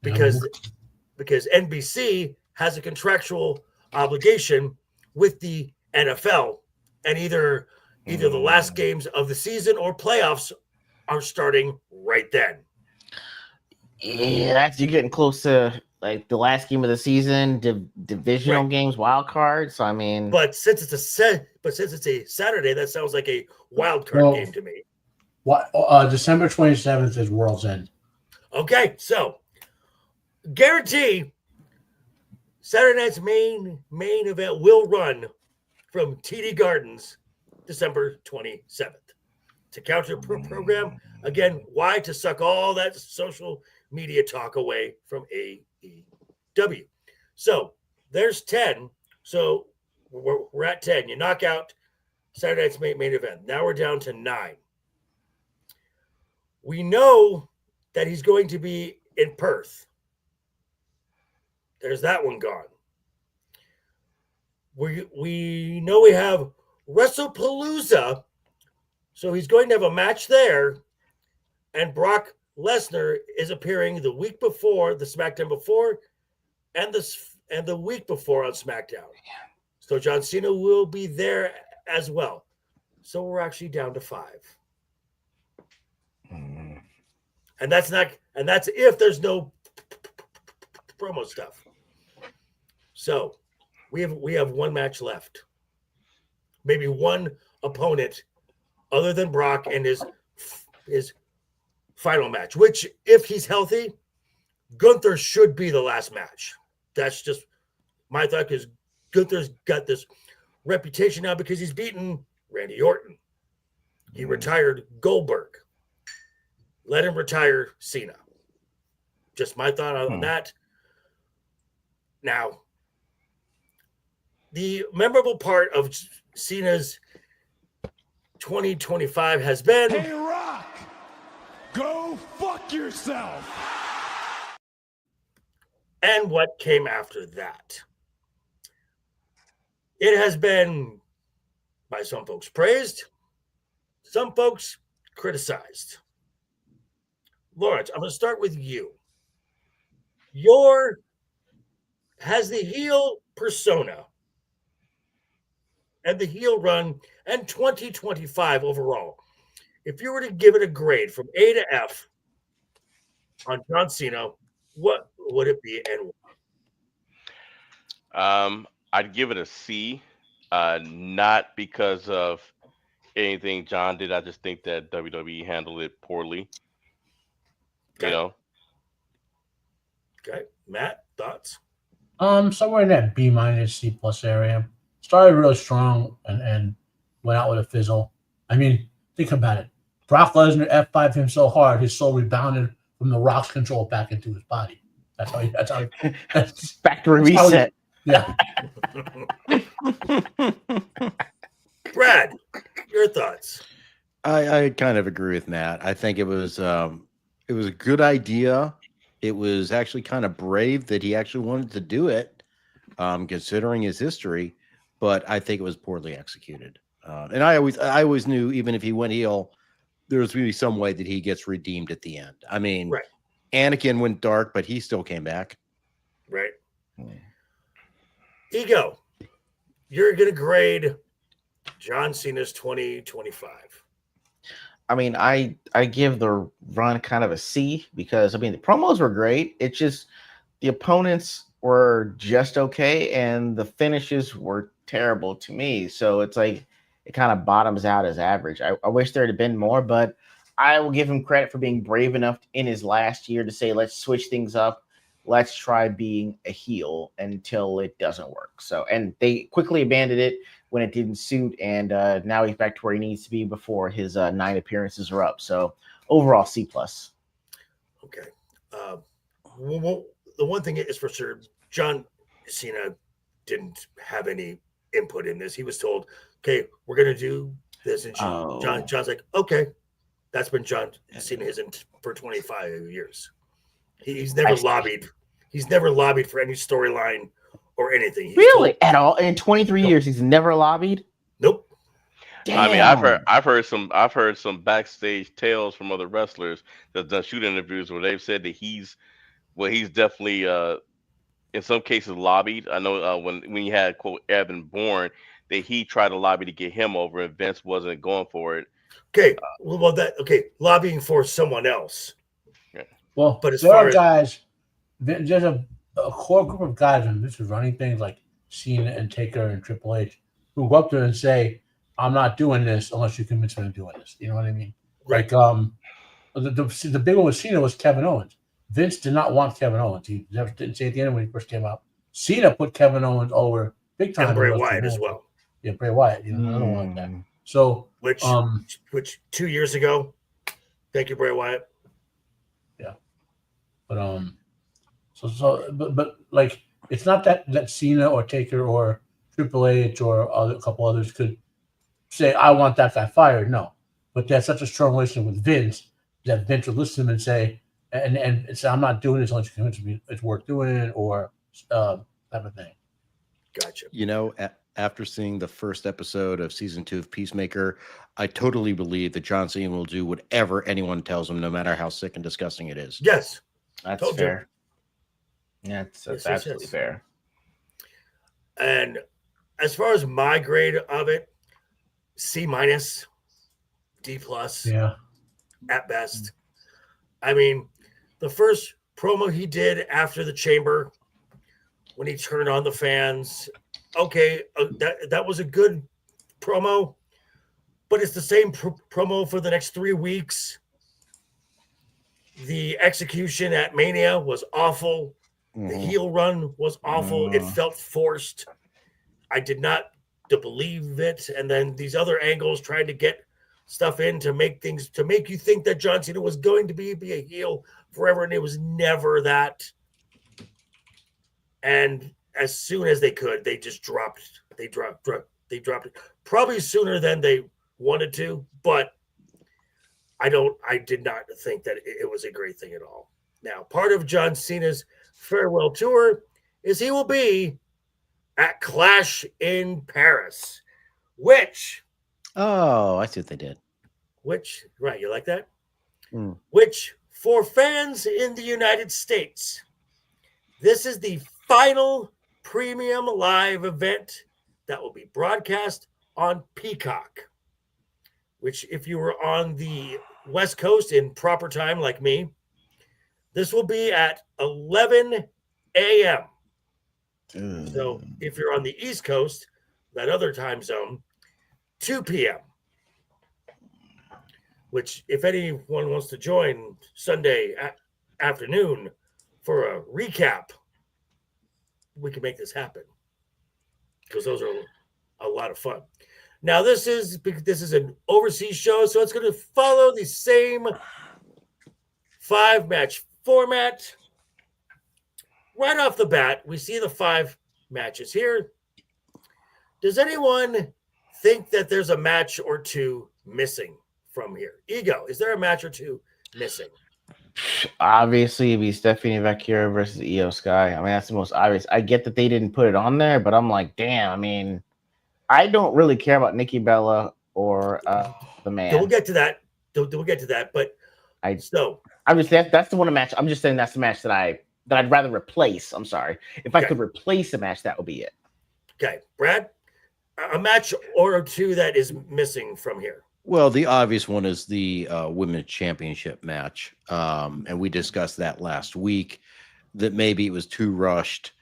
because NBC has a contractual obligation with the NFL, and either the last games of the season or playoffs are starting right then. Yeah, you're getting close to like the last game of the season, divisional games, wild card. So I mean, but since it's a Saturday, that sounds like a wild card game to me. What December 27th is World's End. Okay, so guarantee Saturday night's main event will run from TD Gardens December 27th. To counter program, again, why? To suck all that social media talk away from AEW. So there's 10. So we're at 10. You knock out Saturday night's main event. Now we're down to 9. We know that he's going to be in Perth. There's that one gone. We know we have WrestlePalooza, so he's going to have a match there, and Brock Lesnar is appearing the week before, the SmackDown before, and the week before on SmackDown. So John Cena will be there as well. So we're actually down to 5. And that's if there's no promo stuff. So we have one match left. Maybe one opponent other than Brock and his final match, which if he's healthy, Gunther should be the last match. That's just my thought, because Gunther's got this reputation now because he's beaten Randy Orton. He retired Goldberg. Let him retire Cena. Just my thought on that. Now, the memorable part of Cena's 2025 has been... Hey, Rock! Go fuck yourself! And what came after that. It has been, by some folks, praised, some folks criticized. Laurence, I'm going to start with you. Has the heel persona and the heel run and 2025 overall, if you were to give it a grade from A to F on John Cena, what would it be and why? I'd give it a C, not because of anything John did. I just think that WWE handled it poorly. Okay. You know. Okay, Matt, thoughts? Somewhere in that B- C+ area. Started really strong and went out with a fizzle. I mean, think about it. Brock Lesnar F5 him so hard, his soul rebounded from the Rock's control back into his body. That's Factory reset. Yeah. Brad, your thoughts? I kind of agree with Matt. I think it was a good idea. It was actually kind of brave that he actually wanted to do it, considering his history. But I think it was poorly executed. And I always knew, even if he went heel, there was going to be some way that he gets redeemed at the end. I mean, Right. Anakin went dark, but he still came back. Right. Ego, you're going to grade John Cena's 2025. I mean, I give the run kind of a C because, I mean, the promos were great. It's just the opponents were just okay, and the finishes were terrible to me. So it's like it kind of bottoms out as average. I wish there had been more, but I will give him credit for being brave enough in his last year to say, let's switch things up. Let's try being a heel until it doesn't work. So, and they quickly abandoned it when it didn't suit, and now he's back to where he needs to be before his 9 appearances are up. So overall, C+. Okay. Well, the one thing is for sure, John Cena didn't have any input in this. He was told, okay, we're going to do this. And John's like, okay. That's been John Cena for 25 years. He's never lobbied. He's never lobbied for any storyline or anything. Really? At all? In 23 years, he's never lobbied? Nope. Damn. I mean, I've heard some backstage tales from other wrestlers that done shoot interviews where they've said that he's definitely in some cases lobbied. I know when you had quote Evan Bourne, that he tried to lobby to get him over, and Vince wasn't going for it. Okay, lobbying for someone else. Yeah. Well, but as there far are as guys, there's a core group of guys, and this is running things like Cena and Taker and Triple H, who go up there and say, "I'm not doing this unless you convince me to doing this." You know what I mean? Right. Like the big one with Cena was Kevin Owens. Vince did not want Kevin Owens. He never didn't say at the end when he first came out. Cena put Kevin Owens over big time. and Bray Wyatt as well. Yeah, Bray Wyatt. You know, another one like that. So which 2 years ago, thank you, Bray Wyatt. Yeah, but but like it's not that Cena or Taker or Triple H or a couple others could say I want that guy fired. No, but there's such a strong relationship with Vince that Vince would listen to him and say and say I'm not doing this unless you convince me it's worth doing it or type of thing. Gotcha. You know, after seeing the first episode of season 2 of Peacemaker, I totally believe that John Cena will do whatever anyone tells him, no matter how sick and disgusting it is. Yes, That's Told fair. Yeah, that's Yes, absolutely fair. And as far as my grade of it, C-, D+. Yeah. at best. I mean, the first promo he did after the Chamber, when he turned on the fans, okay, that was a good promo, but it's the same promo for the next 3 weeks. The execution at Mania was awful. The heel run was awful. It felt forced. I did not believe it. And then these other angles tried to get stuff in to make you think that John Cena was going to be a heel forever, and it was never that. And as soon as they could, they just dropped it probably sooner than they wanted to, but I did not think that it was a great thing at all. Now, part of John Cena's farewell tour is he will be at Clash in Paris, which I see what they did. Right, you like that? Which, for fans in the United States, this is the final premium live event that will be broadcast on Peacock, which, if you were on the West Coast in proper time like me, this will be at 11 a.m. So if you're on the East Coast, that other time zone, 2 p.m., which, if anyone wants to join Sunday afternoon for a recap, we can make this happen, because those are a lot of fun. Now, this is an overseas show, so it's going to follow the same 5-match format. Right off the bat, we see the 5 matches here. Does anyone think that there's a match or two missing from here? Ego, is there a match or two missing? Obviously, it'd be Stephanie Vaquero versus Io Sky. I mean, that's the most obvious. I get that they didn't put it on there, but I'm like, damn. I mean, I don't really care about Nikki Bella or the man. We'll get to that. We'll get to that. But that's the one match. I'm just saying that's the match that I'd rather replace. I'm sorry. If I could replace a match, that would be it. Okay, Brad, a match or two that is missing from here. Well, the obvious one is the Women's Championship match. And we discussed that last week, that maybe it was too rushed.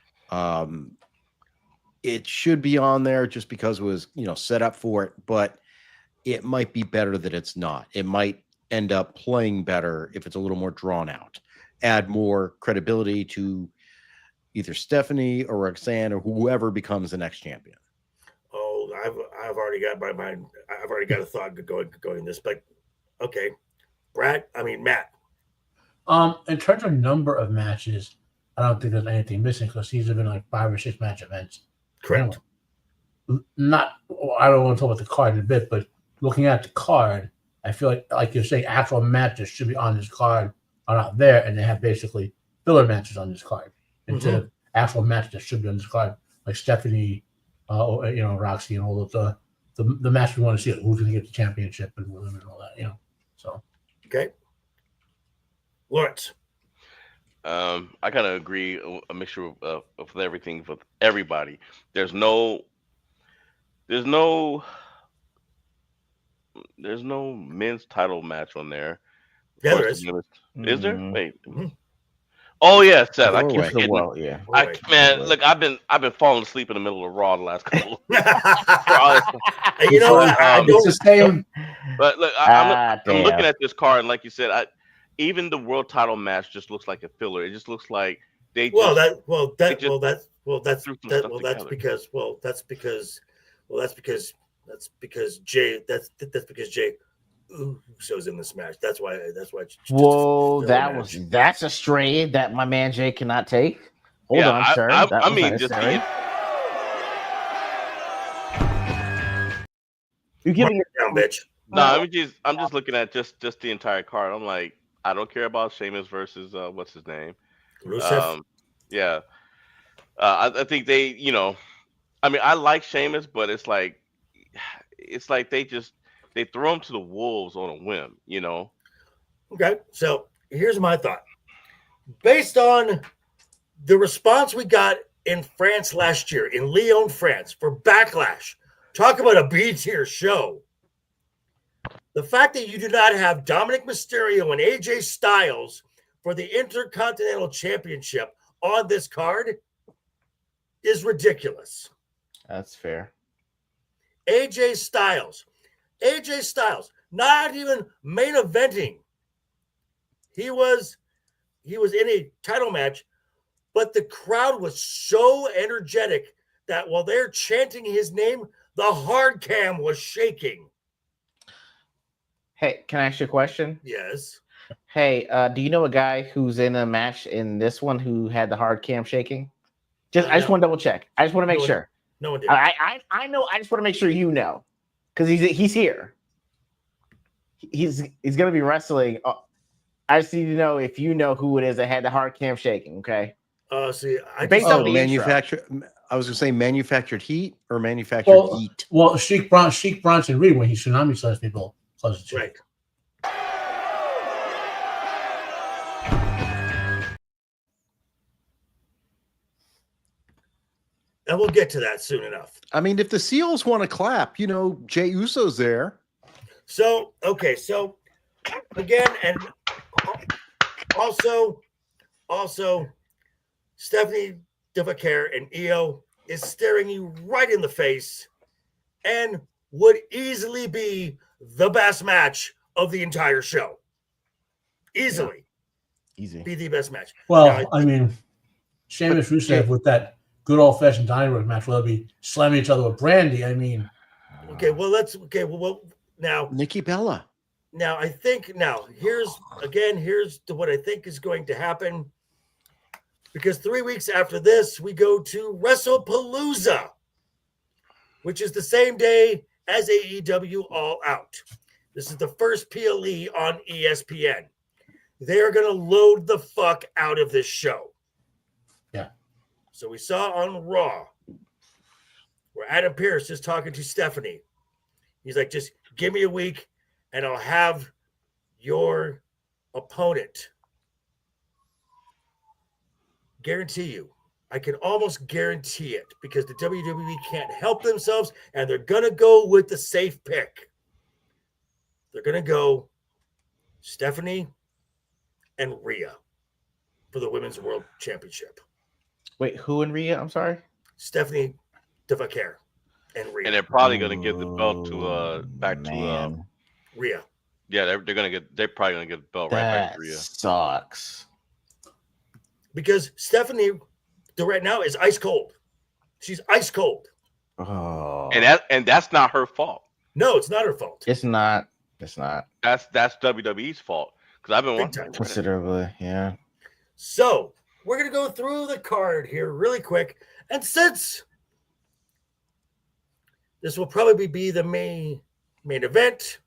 It should be on there just because it was, set up for it, but it might be better that it's not. It might end up playing better if it's a little more drawn out, add more credibility to either Stephanie or Roxanne or whoever becomes the next champion. Oh, I've already got my mind. I've already got a thought going this, but okay, Matt. In terms of number of matches, I don't think there's anything missing, because these have been like 5 or 6 match events. Correct. I don't want to talk about the card in a bit, but looking at the card, I feel like you're saying, actual matches should be on this card are not there, and they have basically filler matches on this card instead of actual matches that should be on this card, like Stephanie, Roxy, and all of the match we want to see, who's going to get the championship and all that, So okay, Laurence. I kind of agree. A mixture of everything with everybody. There's no men's title match on there. Yeah, there is. Is there? Wait. Oh yeah, Seth. I keep forgetting. Look, I've been falling asleep in the middle of Raw the last couple. You know what? It's the same. But look, I'm looking at this card, and like you said, even the world title match just looks like a filler. It just looks like they. That's because Jay Uso's in this match. That's why. Whoa, that's a stray that my man Jay cannot take. Hold on, sir. You're giving it down, bitch. No, I'm just looking at just the entire card. I'm like, I don't care about Sheamus versus what's his name, Rusev. Yeah, I think they, I like Sheamus, but it's like they throw him to the wolves on a whim, Okay, so here's my thought. Based on the response we got in France last year, in Lyon, France, for Backlash, talk about a B-tier show. The fact that you do not have Dominic Mysterio and AJ Styles for the Intercontinental Championship on this card is ridiculous. That's fair. AJ Styles, not even main eventing. He was in a title match, but the crowd was so energetic that while they're chanting his name, the hard cam was shaking. Hey, can I ask you a question? Yes. Hey, do you know a guy who's in a match in this one who had the hard cam shaking? I just want to double check. I just want to make sure. No one did. I know. I just want to make sure you know, because he's here. He's gonna be wrestling. I just need to know if you know who it is that had the hard cam shaking. Okay. See, Based on the manufactured. I was gonna say manufactured heat or manufactured heat. Well, Sheik Bronson Reed when he tsunami slash people close the cheek. Right. And we'll get to that soon enough. I mean, if the Seals want to clap, Jey Uso's there. So, okay. So, again, and also, Stephanie Devacare and Io is staring you right in the face and would easily be the best match of the entire show. Easily. Yeah. Easy. Be the best match. Well, Now, I mean, Sheamus Rusev with that good old-fashioned dining room match where they'll be slamming each other with brandy. I mean, okay, well, now Nikki Bella. Now, here's what I think is going to happen. Because 3 weeks after this, we go to WrestlePalooza, which is the same day as AEW All Out. This is the first PLE on ESPN. They're going to load the fuck out of this show. Yeah. So we saw on Raw where Adam Pearce is talking to Stephanie. He's like, just give me a week and I'll have your opponent. Guarantee you. I can almost guarantee it because the WWE can't help themselves and they're going to go with the safe pick. They're going to go Stephanie and Rhea for the Women's World Championship. Wait, who and Rhea? I'm sorry? Stephanie Devacare and Rhea. And they're probably going to give the belt to back to Rhea. Yeah, they're probably going to get the belt right back to Rhea. Sucks. Because Stephanie right now is ice cold. She's ice cold. Oh. And that's not her fault. No, it's not her fault. It's not. That's WWE's fault. Because I've been watching considerably, yeah. So we're gonna go through the card here really quick. And since this will probably be the main event,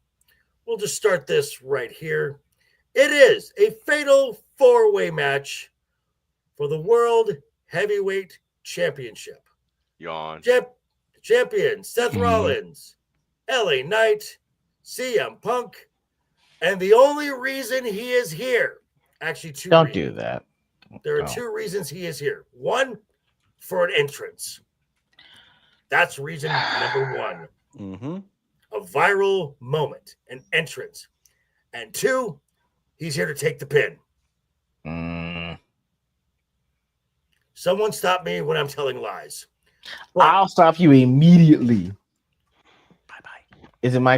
we'll just start this right here. It is a fatal 4-way match for the World Heavyweight Championship. Yawn. Champion Seth Rollins, LA Knight, CM Punk, and the only reason he is here, actually two Don't reasons. do that. There are 2 reasons he is here. 1, for an entrance. That's reason number 1. Mm-hmm. A viral moment, an entrance. And 2, he's here to take the pin. Someone stop me when I'm telling lies. I'll stop you immediately. Bye-bye. Is it my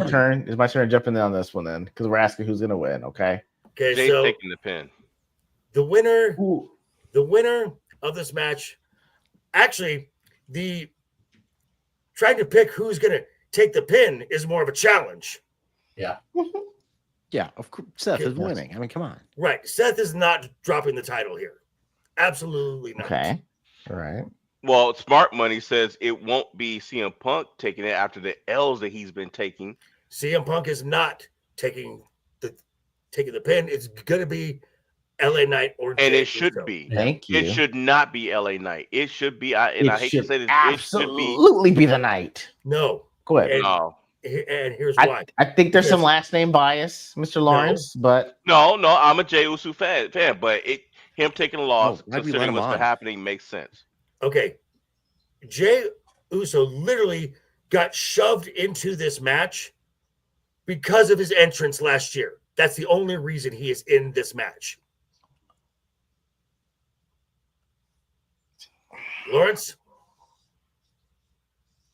turn? Is my turn to jump in on this one then? Because we're asking who's gonna win, okay? Okay, Jay's so taking the pin. the winner of this match, actually, the trying to pick who's gonna take the pin is more of a challenge. yeah. Yeah, of course. Seth is winning. I mean, come on. Right. Seth is not dropping the title here. Absolutely not. Okay. All right. Well, Smart Money says it won't be CM Punk taking it after the L's that he's been taking. CM Punk is not taking the pin. It's gonna be LA Knight or And Jey it should Uso. be. Thank you. It should not be LA Knight. It should be. I hate to say this. Absolutely be the Knight. No. Go ahead. And, No. and here's why. I think there's some Yes. last name bias, Mr. Lawrence, but No, I'm a Jey Uso fan, but him taking a loss, why'd we let considering him what's been on? happening, makes sense. Okay. Jey Uso literally got shoved into this match because of his entrance last year. That's the only reason he is in this match. Laurence?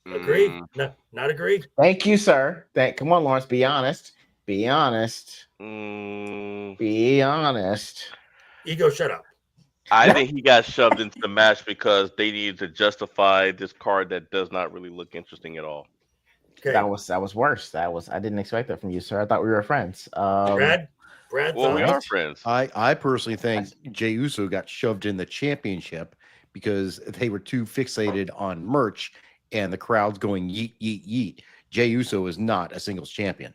Agree? Not agree? Thank you, sir. Come on, Laurence. Be honest. Be honest. Be honest. Ego, shut up. I think he got shoved into the match because they needed to justify this card that does not really look interesting at all. Okay. That was worse. I didn't expect that from you, sir. I thought we were friends. Brad, well, we are friends. I personally think Jey Uso got shoved in the championship because they were too fixated on merch and the crowd's going yeet, yeet, yeet. Jey Uso is not a singles champion.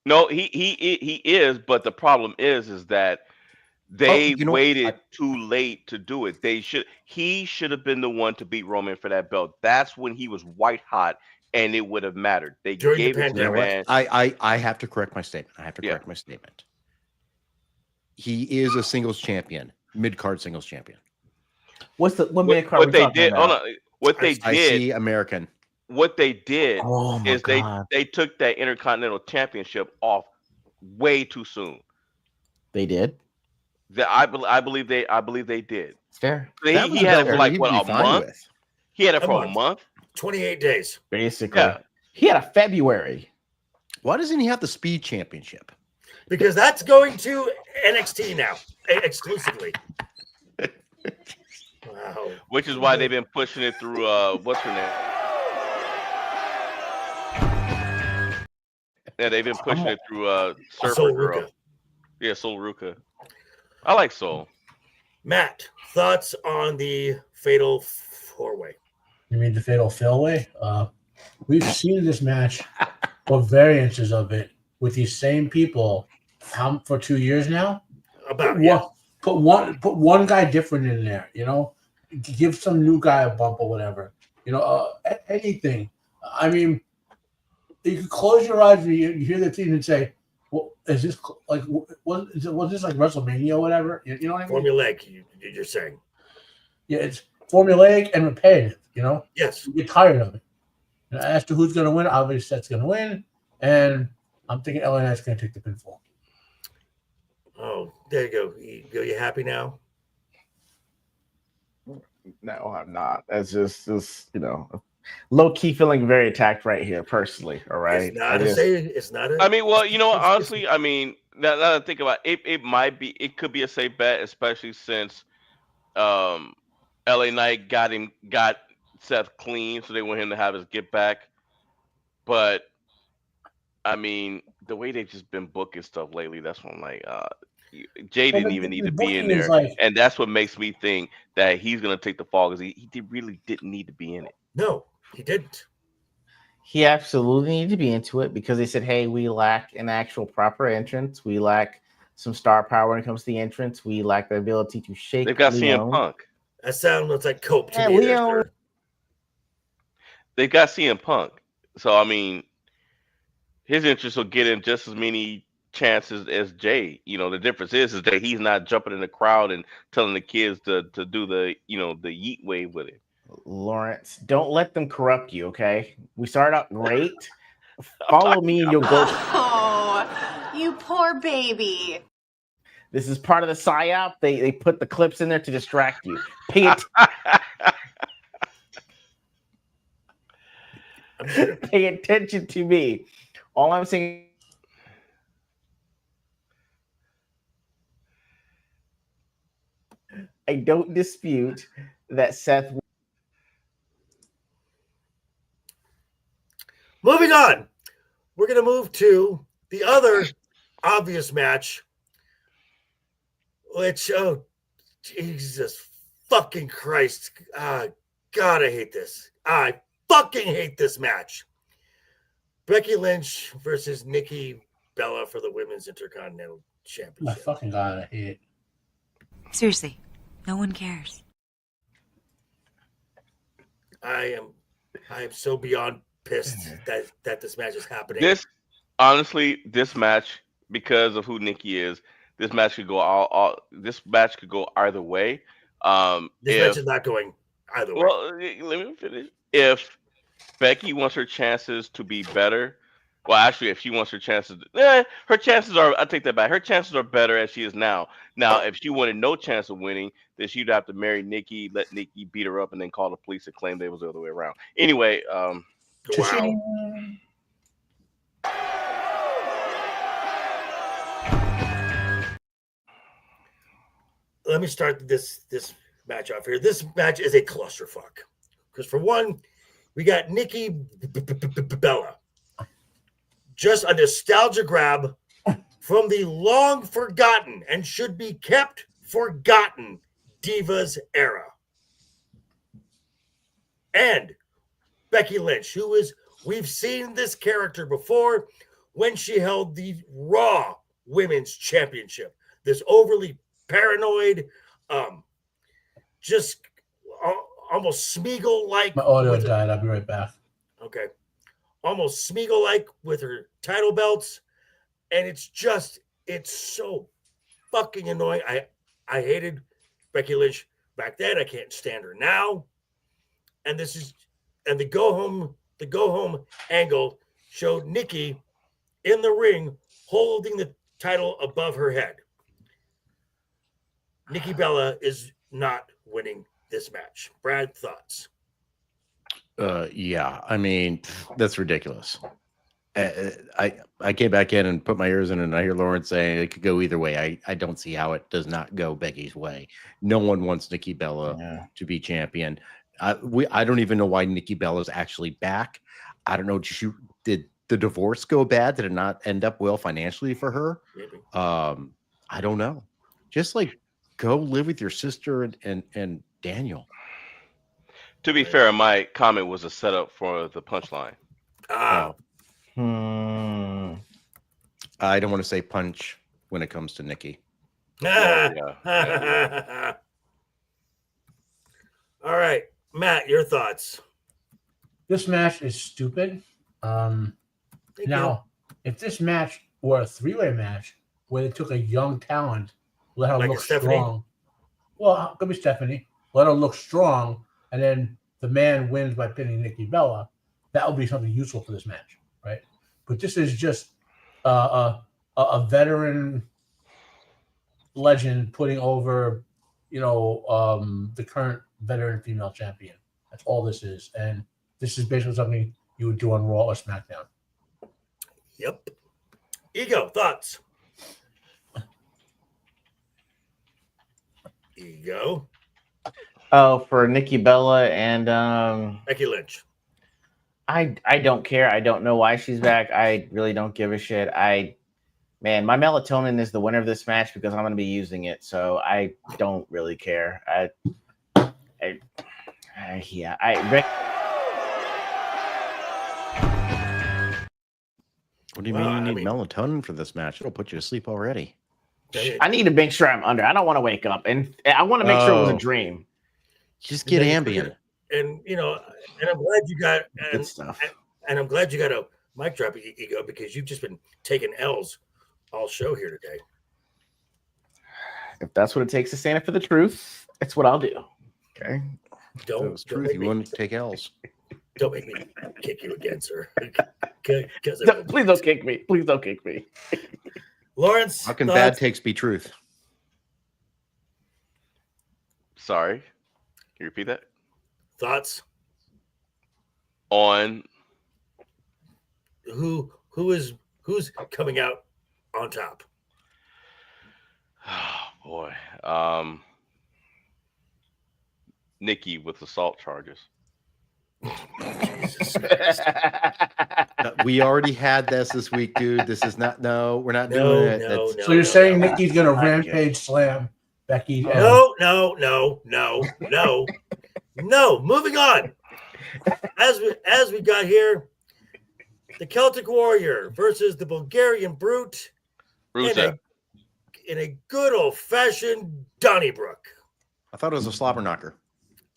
No, he is, but the problem is that they waited too late to do it. He should have been the one to beat Roman for that belt. That's when he was white hot, and it would have mattered. They gave it to the man. I have to correct my statement. Correct my statement. He is a singles champion, mid-card singles champion. What mid card? What they did? Hold on. What they did? I see American. What they did is God. they took that Intercontinental Championship off way too soon. They did. I believe they did. It's fair. He had it for like what, a month? He had it for a month. 28 days. Basically. Yeah. He had a February. Why doesn't he have the Speed Championship? Because that's going to NXT now, exclusively. Wow. Which is why they've been pushing it through what's her name? Yeah, they've been pushing it through Surfer Sol Girl. Ruka. Yeah, Sol Ruka. I like Sol. Matt, thoughts on the Fatal 4-Way? You mean the Fatal Failway? We've seen this match or variances of it with these same people for 2 years now. Put one guy different in there, give some new guy a bump or whatever, anything. I mean, you can close your eyes and you hear the theme and say, "Well, is this like was this like WrestleMania or whatever?" You know what I mean? Formulaic, you're saying. Yeah, it's formulaic and repetitive. Yes, you get tired of it. As to who's going to win, obviously Seth's going to win, and I'm thinking LA Knight's going to take the pinfall. Oh, there you go. You happy now? No, I'm not. That's just low key feeling very attacked right here, personally. All right. It's not. I mean, well, honestly, I mean, now that I think about it, it could be a safe bet, especially since LA Knight got Seth clean, so they want him to have his get back. But I mean, the way they've just been booking stuff lately, that's when I'm like, Jay didn't even need to be in there, and that's what makes me think that he's gonna take the fall because he really didn't need to be in it. No, he didn't. He absolutely needed to be into it because they said, "Hey, we lack an actual proper entrance. We lack some star power when it comes to the entrance. We lack the ability to shake." They've got Leon. CM Punk. That sounds like cope to me. Leon. They've got CM Punk, so I mean, his interest will get in just as many chances as Jay. The difference is that he's not jumping in the crowd and telling the kids to do the the yeet wave with it. Laurence, don't let them corrupt you, okay? We started out great. Follow me and you'll go. Oh, you poor baby. This is part of the psyop. They put the clips in there to distract you. Pay attention to me. All I'm saying. I don't dispute that Seth. Moving on, we're going to move to the other obvious match, which, oh, Jesus fucking Christ. God, I hate this. I fucking hate this match. Becky Lynch versus Nikki Bella for the Women's Intercontinental Championship. My fucking God, I hate it. Seriously, no one cares. I am so beyond pissed that this match is happening. This match, because of who Nikki is, this match could go this match could go either way. This match is not going either way. Well, let me finish. If Becky wants her chances to be better. Well, actually, if she wants her chances, her chances are. I take that back. Her chances are better as she is now. Now, if she wanted no chance of winning, then she'd have to marry Nikki, let Nikki beat her up, and then call the police and claim they was the other way around. Anyway, Wow. Let me start this match off here. This match is a clusterfuck because for one, we got Nikki Bella, just a nostalgia grab from the long forgotten and should be kept forgotten Divas era, and Becky Lynch, we've seen this character before when she held the Raw Women's Championship. This overly paranoid, just almost Smeagol-like. My audio died. I'll be right back. Okay. Almost Smeagol-like with her title belts. And it's so fucking annoying. I hated Becky Lynch back then. I can't stand her now. And the go home angle showed Nikki in the ring holding the title above her head. Nikki Bella is not winning this match. Brad, thoughts? Yeah, I mean, that's ridiculous. I came back in and put my ears in, and I hear Laurence saying it could go either way. I don't see how it does not go Becky's way. No one wants Nikki Bella to be champion. I don't even know why Nikki Bella is actually back. I don't know. Did the divorce go bad? Did it not end up well financially for her? Maybe. I don't know. Just like go live with your sister and Daniel. to be fair, my comment was a setup for the punchline. I don't want to say punch when it comes to Nikki. Yeah. All right, Matt, your thoughts? This match is stupid. Now, if this match were a three-way match where they took a young talent, let her Like look Stephanie? strong. Well, it could be Stephanie. Let her look strong, and then the man wins by pinning Nikki Bella. That would be something useful for this match, right? But this is just a veteran legend putting over, the current veteran female champion. That's all this is, and this is basically something you would do on Raw or SmackDown. Yep. Ego, thoughts? Ego. Oh, for Nikki Bella and Becky Lynch. I don't care. I don't know why she's back. I really don't give a shit. Man, my melatonin is the winner of this match because I'm going to be using it, so I don't really care. What do you mean you need melatonin for this match? It'll put you to sleep already. I need to make sure I'm under. I don't want to wake up, and I want to make sure it was a dream. Just get Ambien. And and I'm glad you got Good stuff. And I'm glad you got a mic drop, Ego, because you've just been taking L's all show here today. If that's what it takes to stand up for the truth, it's what I'll do. Okay. Don't truth. You wouldn't take L's. Don't make me kick you again, sir. Please don't kick me. Please don't kick me. Laurence, how can bad takes be truth? Sorry. Can you repeat that? Thoughts on who's coming out on top? Oh boy. Nikki with assault charges. Jesus Christ. We already had this week, dude. This is not. No, we're not doing it. So you're saying Nikki's going to rampage slam Becky? No. Moving on. As we got here, the Celtic Warrior versus the Bulgarian Brute in a good old fashioned Donnybrook. I thought it was a slobber knocker.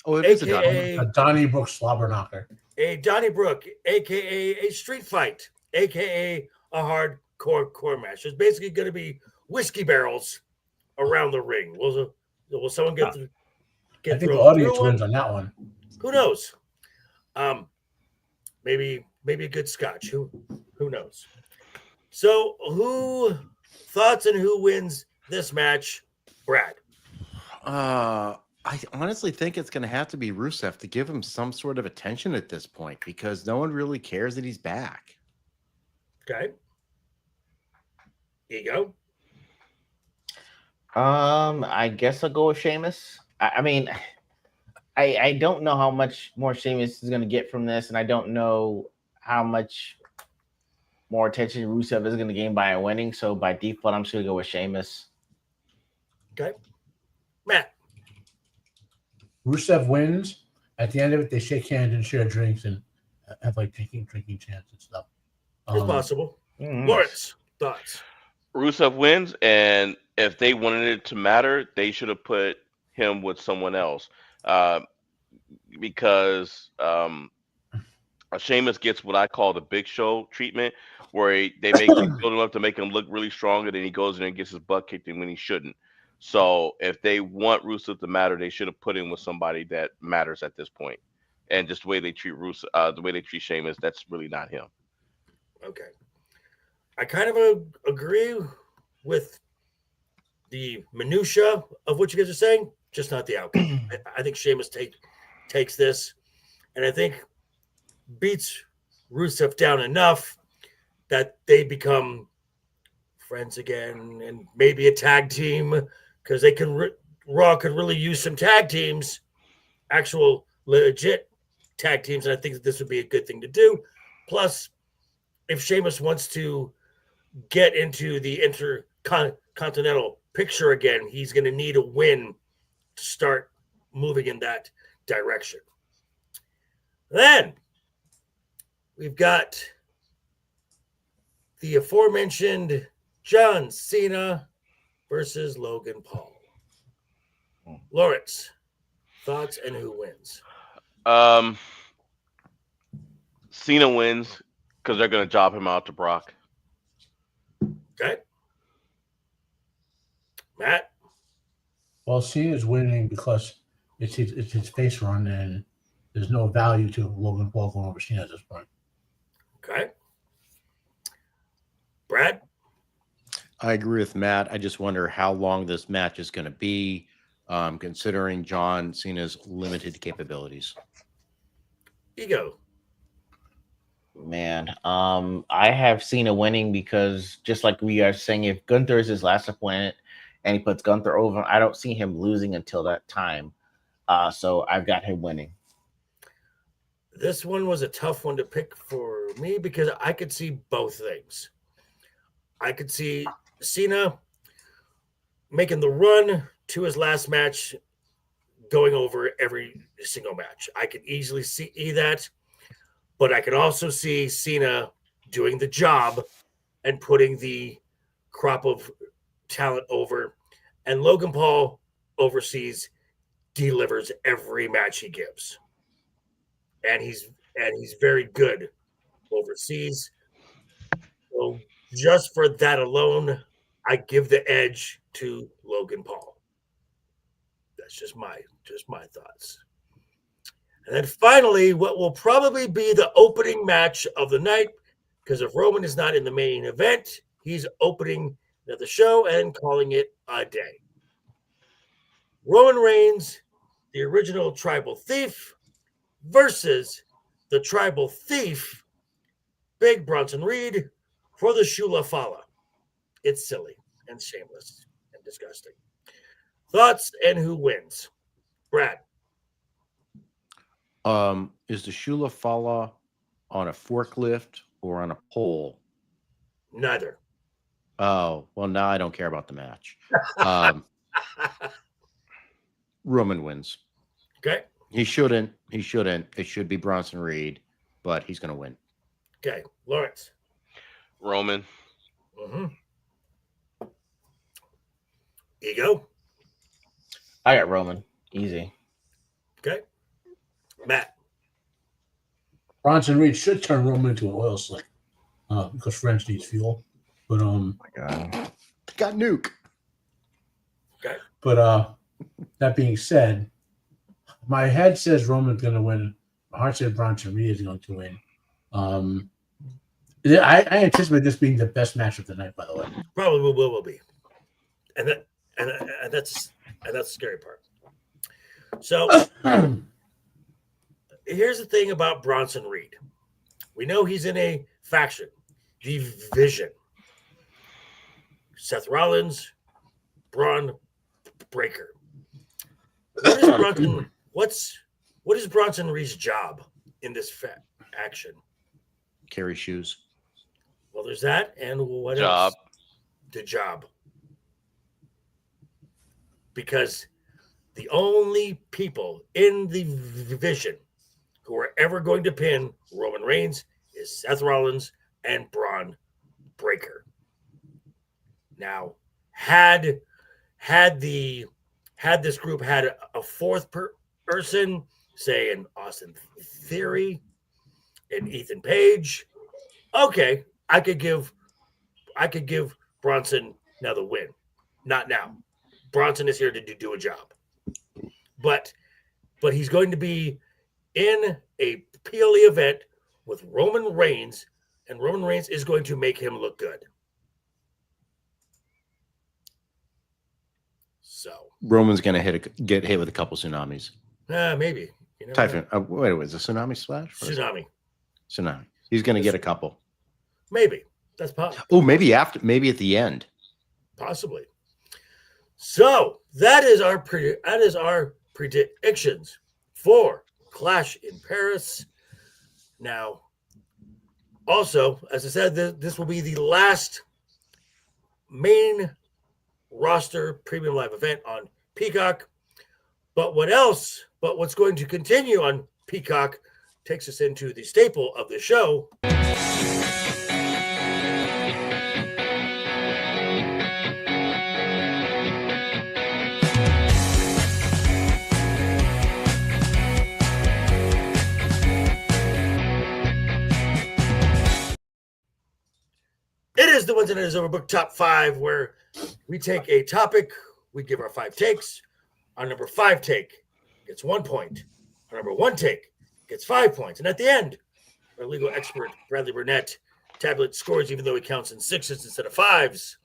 Oh, it is a Donnybrook slobber knocker. A Donnybrook, aka a street fight, aka a hardcore match. It's basically going to be whiskey barrels around the ring. Will someone get I think the audience wins on that one. Who knows? maybe a good scotch. Who knows? So, who thoughts and who wins this match, Brad? I honestly think it's going to have to be Rusev to give him some sort of attention at this point because no one really cares that he's back. Okay. Ego. I guess I'll go with Sheamus. I mean, I don't know how much more Sheamus is going to get from this, and I don't know how much more attention Rusev is going to gain by winning. So by default, I'm just going to go with Sheamus. Okay. Matt. Rusev wins. At the end of it, they shake hands and share drinks and have like drinking chants and stuff. It's possible. Mm. Laurence, thoughts? Rusev wins, and if they wanted it to matter, they should have put him with someone else. Because Sheamus gets what I call the Big Show treatment, where they build him up to make him look really strong, and then he goes in and gets his butt kicked in when he shouldn't. So if they want Rusev to matter, they should have put him with somebody that matters at this point. And just the way they treat Rusev, the way they treat Sheamus, that's really not him. Okay. I kind of agree with the minutia of what you guys are saying, just not the outcome. I think Sheamus takes this, and I think beats Rusev down enough that they become friends again and maybe a tag team because they can. Raw could really use some tag teams, actual legit tag teams, and I think that this would be a good thing to do. Plus, if Sheamus wants to get into the intercontinental picture again, he's going to need a win to start moving in that direction. Then we've got the aforementioned John Cena versus Logan Paul. Laurence, thoughts and who wins? Cena wins because they're going to job him out to Brock. Okay. Matt? Well, Cena's winning because it's his face run, and there's no value to Logan Paul going over Cena at this point. Okay. Brad? I agree with Matt. I just wonder how long this match is going to be, considering John Cena's limited capabilities. Ego? Man, I have Cena winning because just like we are saying, if Gunther is his last opponent and he puts Gunther over, I don't see him losing until that time. So I've got him winning. This one was a tough one to pick for me because I could see both things. I could see Cena making the run to his last match, going over every single match. I could easily see that. But I can also see Cena doing the job and putting the crop of talent over. And Logan Paul overseas delivers every match he gives. And he's very good overseas. So just for that alone, I give the edge to Logan Paul. That's just my thoughts. And then finally, what will probably be the opening match of the night, because if Roman is not in the main event, he's opening the show and calling it a day. Roman Reigns, the original tribal thief, versus the tribal thief, Big Bronson Reed, for the Shula Fala. It's silly and shameless and disgusting. Thoughts and who wins? Brad. Is the Shula Fala on a forklift or on a pole? Neither. Oh, well, now I don't care about the match. Roman wins. Okay. He shouldn't. It should be Bronson Reed, but he's going to win. Okay. Laurence. Roman. Mm-hmm. Ego. I got Roman. Easy. Okay. Matt. Bronson Reed should turn Roman into an oil slick because French needs fuel. But My God. Got nuke. Okay. But that being said, my head says Roman's going to win. My heart says Bronson Reed is going to win. I anticipate this being the best match of the night. By the way, Probably will be, and that's the scary part. So here's the thing about Bronson Reed. We know he's in a faction, division. Seth Rollins, Braun Breaker. What is Bronson Reed's job in this action? Carry shoes. Well, there's that, and what Job. else? The job. Because the only people in the division who are ever going to pin Roman Reigns is Seth Rollins and Braun Breaker. Now, had this group had a fourth person, say an Austin Theory, an Ethan Page, okay, I could give Bronson another win. Not now. Bronson is here to do a job. But he's going to be in a PLE event with Roman Reigns, and Roman Reigns is going to make him look good. So Roman's going to get hit with a couple tsunamis. Maybe. You know, Typhoon. Wait, was it a tsunami splash? Tsunami. He's going to get a couple. Maybe. That's possible. Oh, maybe at the end. Possibly. So that is our predictions for Clash in Paris. Now, also, as I said, this will be the last main roster premium live event on Peacock. But what's going to continue on Peacock takes us into the staple of the show. It is the Wednesday Night is Overbooked Top 5, where we take a topic, we give our 5 takes. Our number 5 take gets 1 point. Our number 1 take gets 5 points. And at the end, our legal expert, Bradley Burnett, tabulates scores, even though he counts in 6s instead of 5s,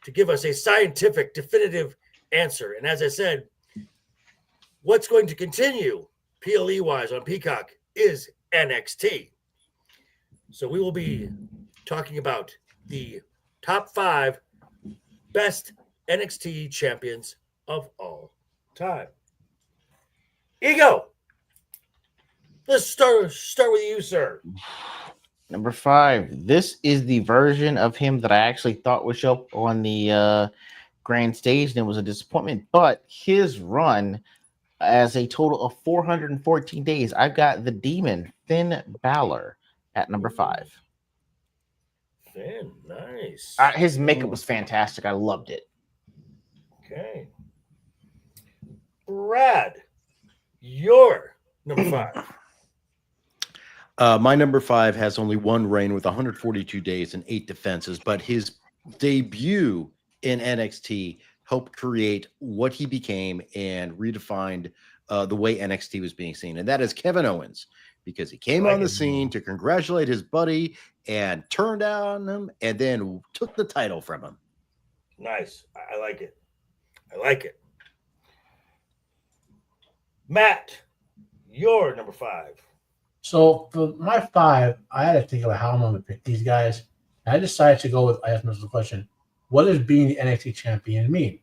to give us a scientific, definitive answer. And as I said, what's going to continue PLE-wise on Peacock is NXT. So we will be talking about the top 5 best NXT champions of all time. Ego, let's start with you, sir. Number 5. This is the version of him that I actually thought would show up on the grand stage, and it was a disappointment. But his run as a total of 414 days, I've got the Demon, Finn Balor, at number 5. Finn, nice. His makeup was fantastic. I loved it. Okay. Brad, your number 5. My number 5 has only one reign with 142 days and 8 defenses, but his debut in NXT helped create what he became and redefined the way NXT was being seen. And that is Kevin Owens, because he came on the scene to congratulate his buddy and turned on him and then took the title from him. Nice. I like it. I like it. Matt, your number 5. So for my 5, I had to think about how I'm going to pick these guys. And I decided to go with, I asked myself the question, what does being the NXT champion mean?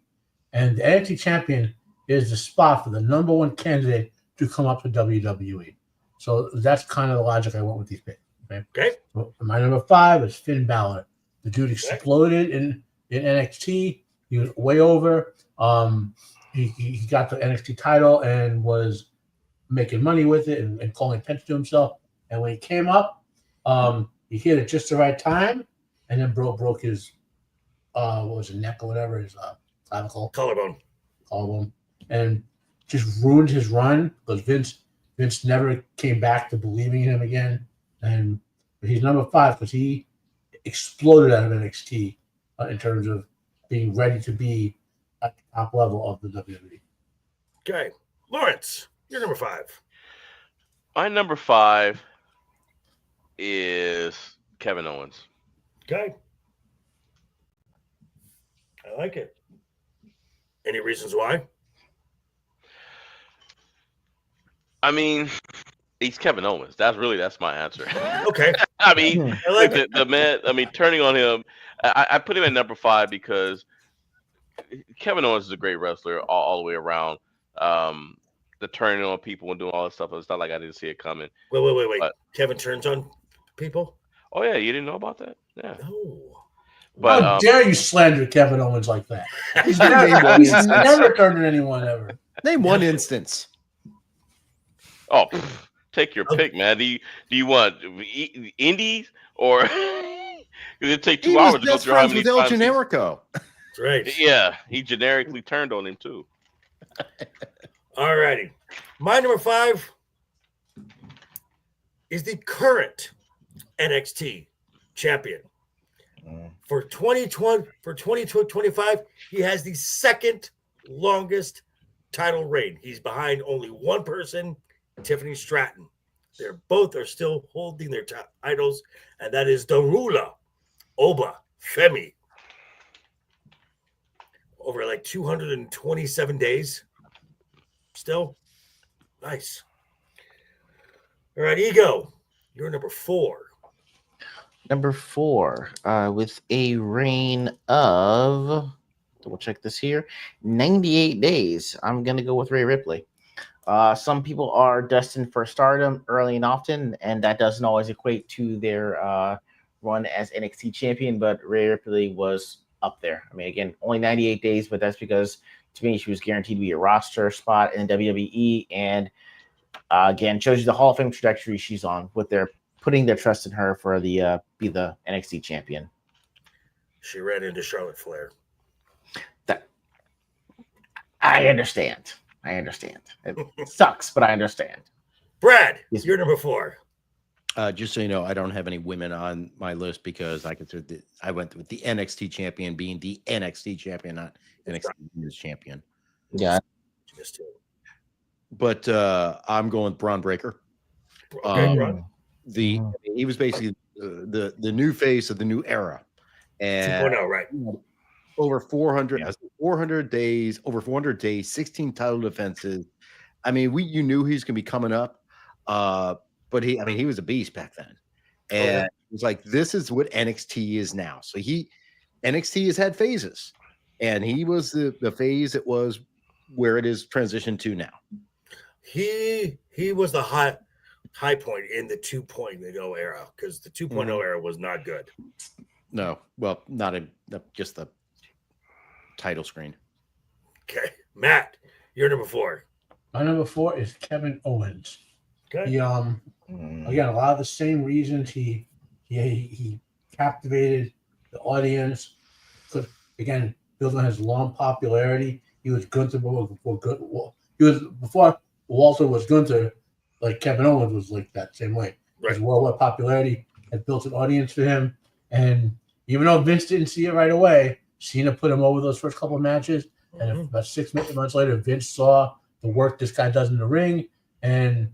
And the NXT champion is the spot for the number 1 candidate to come up to WWE. So that's kind of the logic I went with these picks. Okay. So my number 5 is Finn Balor. The dude exploded in NXT. He was way over. He got the NXT title and was making money with it and calling attention to himself. And when he came up, he hit it just the right time, and then broke his what was it, neck or whatever, his clavicle, collarbone, and just ruined his run because Vince never came back to believing in him again. And he's number 5 because he exploded out of NXT in terms of being ready to be at the top level of the WWE. Okay. Lawrence, you're number 5. My number 5 is Kevin Owens. Okay. I like it. Any reasons why? I mean, he's Kevin Owens. That's my answer. Okay. I mean, I like look, it. the man. I mean, turning on him, I put him at number 5 because Kevin Owens is a great wrestler all the way around. The turning on people and doing all this stuff. It's not like I didn't see it coming. Wait. But- Kevin turns on people? Oh yeah, you didn't know about that? Yeah. No. But How dare you slander Kevin Owens like that? He's Name one never, he's instance. never turned on anyone ever. Name one instance. oh, take your pick, man. Do you want indies or? Because it take 2 He hours was to go best through how friends many with El times. Generico. That's right. Yeah, he generically turned on him too. All righty. My number 5 is the current NXT champion. For 2025, he has the second longest title reign. He's behind only one person, Tiffany Stratton. They're both are still holding their titles, and that is Darula Oba Femi. Over like 227 days. Still nice. All right, Ego, you're number 4. Number 4, with a reign of, double check this here, 98 days. I'm going to go with Rhea Ripley. Some people are destined for stardom early and often, and that doesn't always equate to their run as NXT champion, but Rhea Ripley was up there. I mean, again, only 98 days, but that's because, to me, she was guaranteed to be a roster spot in WWE, and again, shows you the Hall of Fame trajectory she's on with their putting their trust in her for the be the NXT champion. She ran into Charlotte Flair. That I understand. It sucks, but I understand. Brad, Yes. you're number 4. Just so you know, I don't have any women on my list because I consider I went with the NXT champion being the NXT champion, not NXT Women's champion. Yeah. Just two. But I'm going with Braun Breaker. Okay, Braun. He was basically the new face of the new era, and 2.0, right? over 400 days, 16 title defenses. I mean, you knew he was going to be coming up, but he was a beast back then, and it was like, this is what NXT is now. So NXT has had phases, and he was the phase it was where it is transitioned to now. He was the high point in the 2.0 era, because the 2.0 era was not good. No, well, not just the title screen. Okay, Matt, you're number 4. My number 4 is Kevin Owens. Okay. He again, a lot of the same reasons he captivated the audience. Again, building on his long popularity. He was Gunther before Walter was Gunther. Like Kevin Owens was like that same way. Right. His worldwide popularity had built an audience for him, and even though Vince didn't see it right away, Cena put him over those first couple of matches, and about 6 months later, Vince saw the work this guy does in the ring, and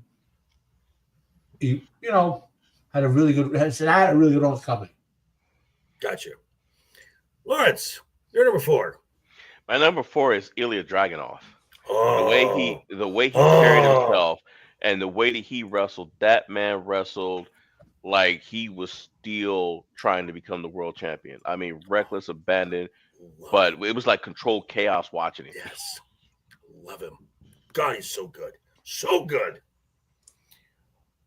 he, had a really good run coming. Gotcha. Lawrence, you're number 4. My number 4 is Ilya Dragunov. Oh. The way he carried himself and the way that he wrestled, that man wrestled like he was still trying to become the world champion. I mean, reckless, abandon, but it was like controlled chaos watching him. Yes. Love him. God, he's so good. So good.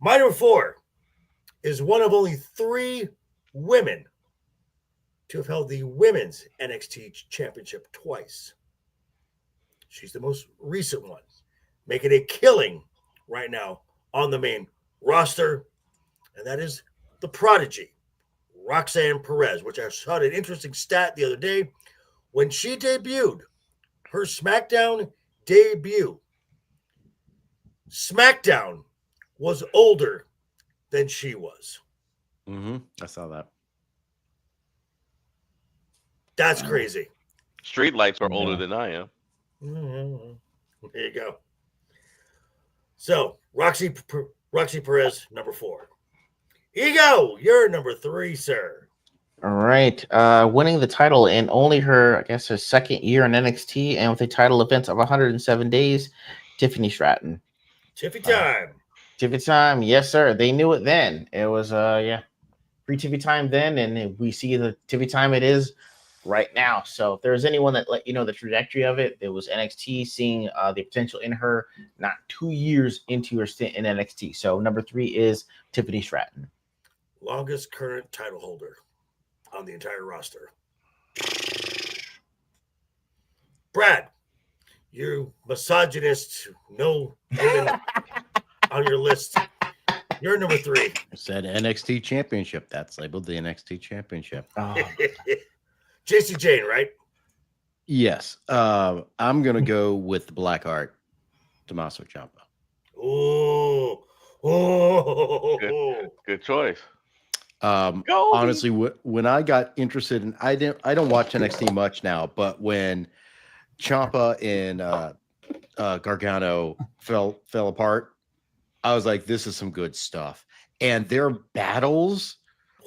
My number 4 is one of only 3 women to have held the women's NXT championship twice. She's the most recent one, making a killing right now on the main roster, and that is the prodigy, Roxanne Perez, which I saw an interesting stat the other day. When she debuted her SmackDown debut, SmackDown was older than she was. I saw that. That's crazy. Street lights are older than I am. There you go. So, Roxy Perez, number 4. Ego, you're number 3, sir. All right. Winning the title in only her, I guess, her second year in NXT and with a title event of 107 days, Tiffany Stratton. Tiffy time. Tiffy time. Yes, sir. They knew it then. It was, pre-Tiffy time then, and we see the Tiffy time it is right now. So if there's anyone that let you know the trajectory of it, it was NXT seeing the potential in her not 2 years into her stint in NXT. So number 3 is Tiffany Stratton. Longest current title holder on the entire roster. Brad, you misogynist, no women on your list. You're number 3. I said NXT Championship. That's labeled the NXT Championship. Oh, JC Jane, right? Yes. I'm going to go with the Black Art, Tommaso Ciampa. Good choice. Honestly, when I got interested in, I don't watch NXT much now, but when Ciampa and Gargano fell apart, I was like, this is some good stuff. And their battles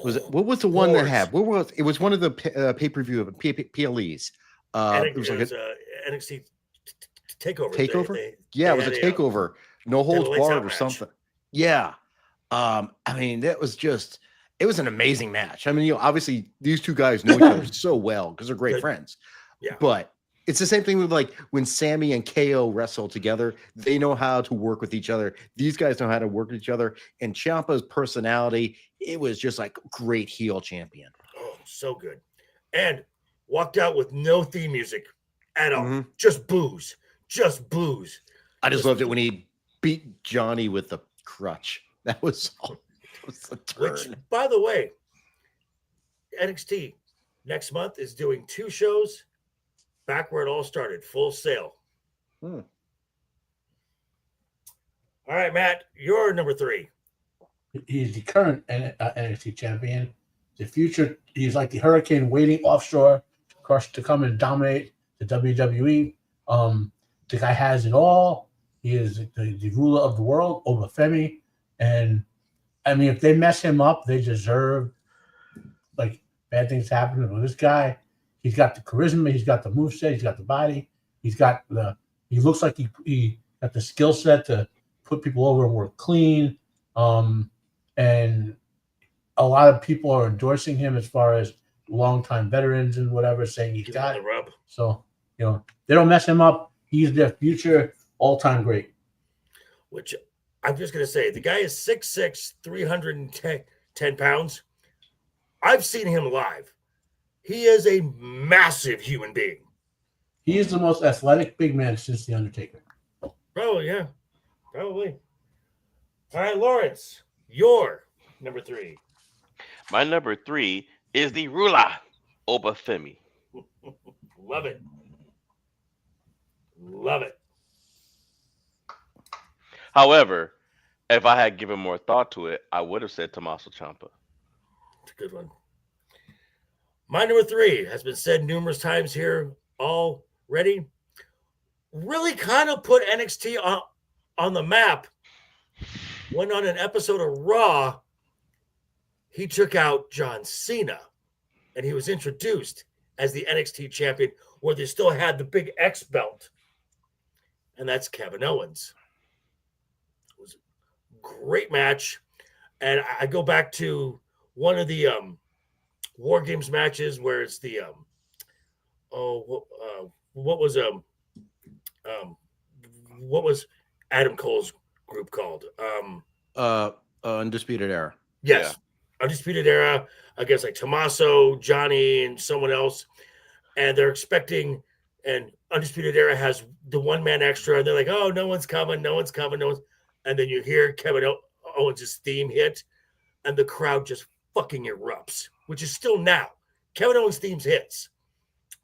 what was the one that had? It was one of the pay-per-view of PLEs. It was like a NXT takeover. Takeover? It was a takeover. No holds barred or something. Yeah. I mean, it was an amazing match. I mean, obviously these two guys know each other so well because they're great friends. Yeah. But it's the same thing with like when Sammy and KO wrestle together, they know how to work with each other. These guys know how to work with each other. And Ciampa's personality, it was just like great heel champion. Oh, so good. And walked out with no theme music at all. Mm-hmm. Just booze. Just booze. I just loved it when he beat Johnny with the crutch. That was a turn. Which, by the way, NXT next month is doing 2 shows back where it all started, Full Sail. All right, Matt, you're number 3. He's the current NXT champion. The future, he's like the hurricane waiting offshore to come and dominate the WWE. The guy has it all. He is the ruler of the world, Obafemi. And I mean, if they mess him up, they deserve like bad things happening. With this guy, he's got the charisma, he's got the moveset, he's got the body, he looks like he got the skill set to put people over and work clean. And a lot of people are endorsing him as far as longtime veterans and whatever, saying he's got it. So, they don't mess him up. He's their future all-time great. Which I'm just going to say, the guy is 6'6", 310 pounds. I've seen him live. He is a massive human being. He is the most athletic big man since The Undertaker. Probably, yeah. Probably. All right, Laurence, your number 3. My number 3 is the ruler, Obafemi. Love it. Love it. However, if I had given more thought to it, I would have said Tommaso Ciampa. It's a good one. My number 3 has been said numerous times here already. Really kind of put NXT on the map when on an episode of Raw, he took out John Cena and he was introduced as the NXT champion where they still had the big X belt. And that's Kevin Owens. It was a great match. And I go back to one of the War Games matches where it's the what was Adam Cole's group called? Undisputed Era. Yes. Yeah. Undisputed Era against like Tommaso, Johnny, and someone else. And they're expecting, and Undisputed Era has the one man extra, and they're like, oh, no one's coming. And then you hear Kevin Owens' theme hit, and the crowd just fucking erupts, which is still now. Kevin Owens' themes hits.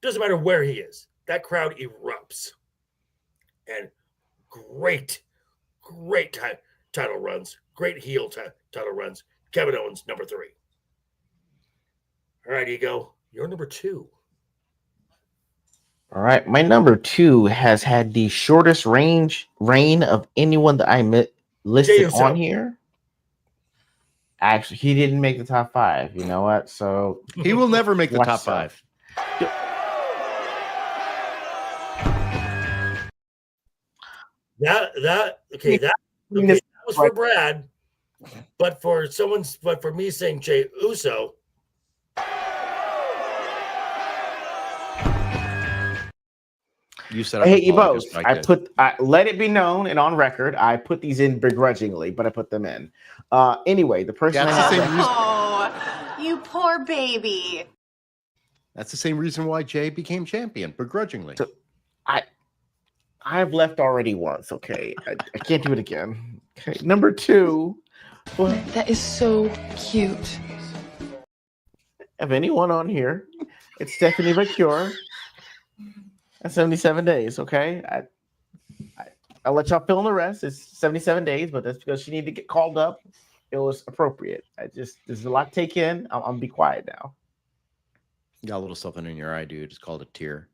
Doesn't matter where he is. That crowd erupts. And great title runs. Great heel title runs. Kevin Owens, number 3. All right, Ego, you're number 2. all right. My number 2 has had the shortest reign of anyone that I listed Jey on Uso. here. Actually, he didn't make the top 5. You know what? So He will never make the watch top yourself. 5. That was for Brad, but for me saying Jey Uso. You said I hate you apologize, both. Mike. I let it be known and on record, I put these in begrudgingly, but I put them in. Anyway, the person That's I the have same reason. Oh, you poor baby. That's the same reason why Jay became champion, begrudgingly. So, I've left already once. Okay, I can't do it again. Okay, number 2. That is so cute. Of anyone on here, it's Stephanie McCure. At 77 days. Okay, I'll let y'all fill in the rest. It's 77 days, but that's because she needed to get called up. It was appropriate. There's a lot to take in. I'm gonna be quiet now. You got a little something in your eye, dude. It's called a tear.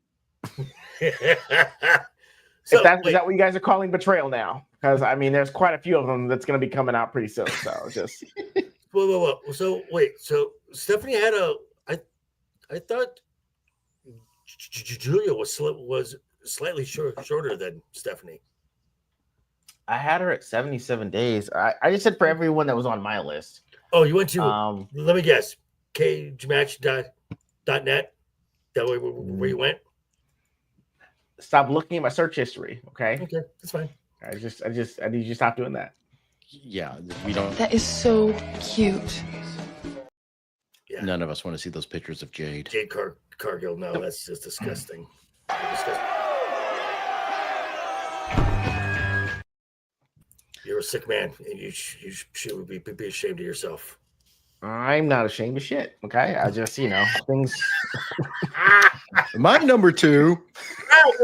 Is that what you guys are calling betrayal now? Because I mean, there's quite a few of them that's going to be coming out pretty soon. So just Whoa. So Stephanie had I thought Julia was slightly shorter than Stephanie. I had her at 77 days. I just said for everyone that was on my list. Oh, you went to let me guess, cagematch.net. That way where you went? Stop looking at my search history. Okay, that's fine. I need you to stop doing that. Yeah, we don't. That is so cute. Yeah. None of us want to see those pictures of Jade. Jade Cargill. No, that's just disgusting. You're a sick man, and you should be ashamed of yourself. I'm not ashamed of shit. Okay, I just things. My number 2.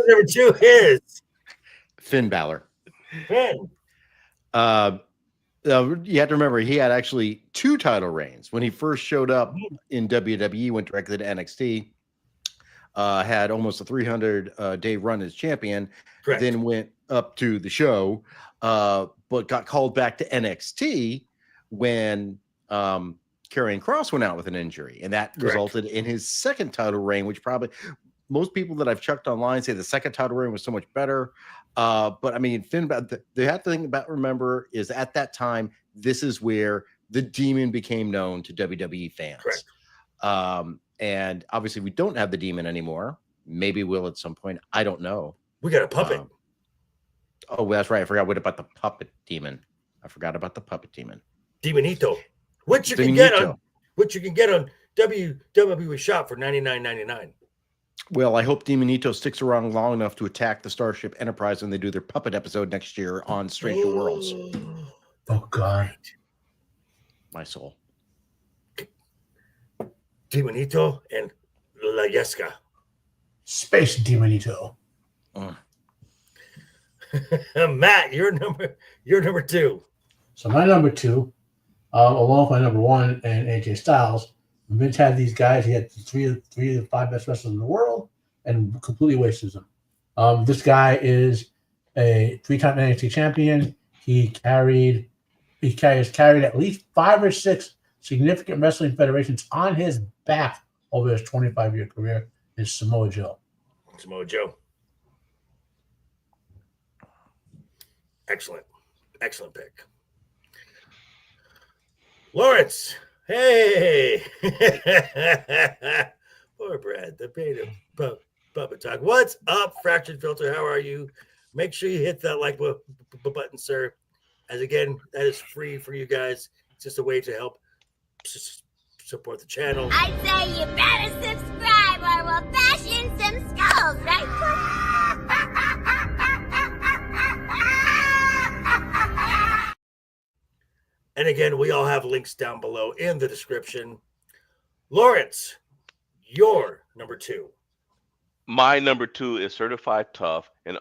Number 2 is Finn Balor. Finn. You have to remember he had actually 2 title reigns. When he first showed up in WWE, went directly to NXT, had almost a 300-day run as champion. Correct. Then went up to the show, but got called back to NXT when Karrion Kross went out with an injury, and that resulted in his second title reign, which probably most people that I've chucked online say the second title reign was so much better. But I mean, Finn, the have to think about, remember, is at that time, this is where the Demon became known to WWE fans. Correct. And obviously we don't have the Demon anymore. Maybe we'll at some point. I don't know. We got a puppet. Oh, that's right. I forgot about the puppet demon. Demonito. Which you can get on WWE Shop for $99.99. Well, I hope Demonito sticks around long enough to attack the Starship Enterprise when they do their puppet episode next year on Stranger Worlds. Oh God. My soul. Demonito and La Yesca. Space Demonito. Matt, you're number 2. So my number 2, along with my number 1 and AJ Styles, Vince had these guys. He had three of the 5 best wrestlers in the world, and completely wasted them. This guy is a 3-time NXT champion. He has carried at least 5 or 6 significant wrestling federations on his back over his 25-year career. Is Samoa Joe. Excellent pick. Lawrence, hey. Poor Brad, the pain of puppet talk. What's up, Fractured Filter? How are you? Make sure you hit that like button, sir. As again, that is free for you guys. It's just a way to help support the channel. I say you better subscribe or we'll bash in some skulls, right? And again, we all have links down below in the description. Lawrence, your number 2. My number 2 is Certified Tough, and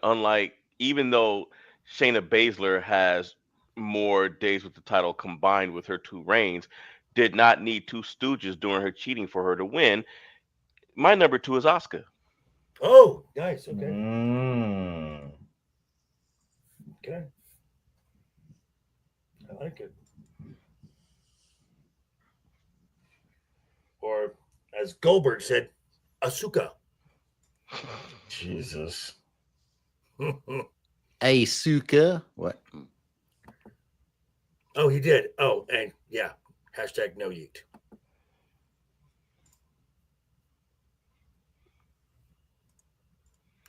even though Shayna Baszler has more days with the title combined with her 2 reigns, did not need 2 stooges doing her cheating for her to win. My number 2 is Asuka. Oh, nice. Okay. Okay. I like it. As Goldberg said, Asuka. Jesus. Asuka. What? Oh, he did. Oh, and yeah. Hashtag no yeet.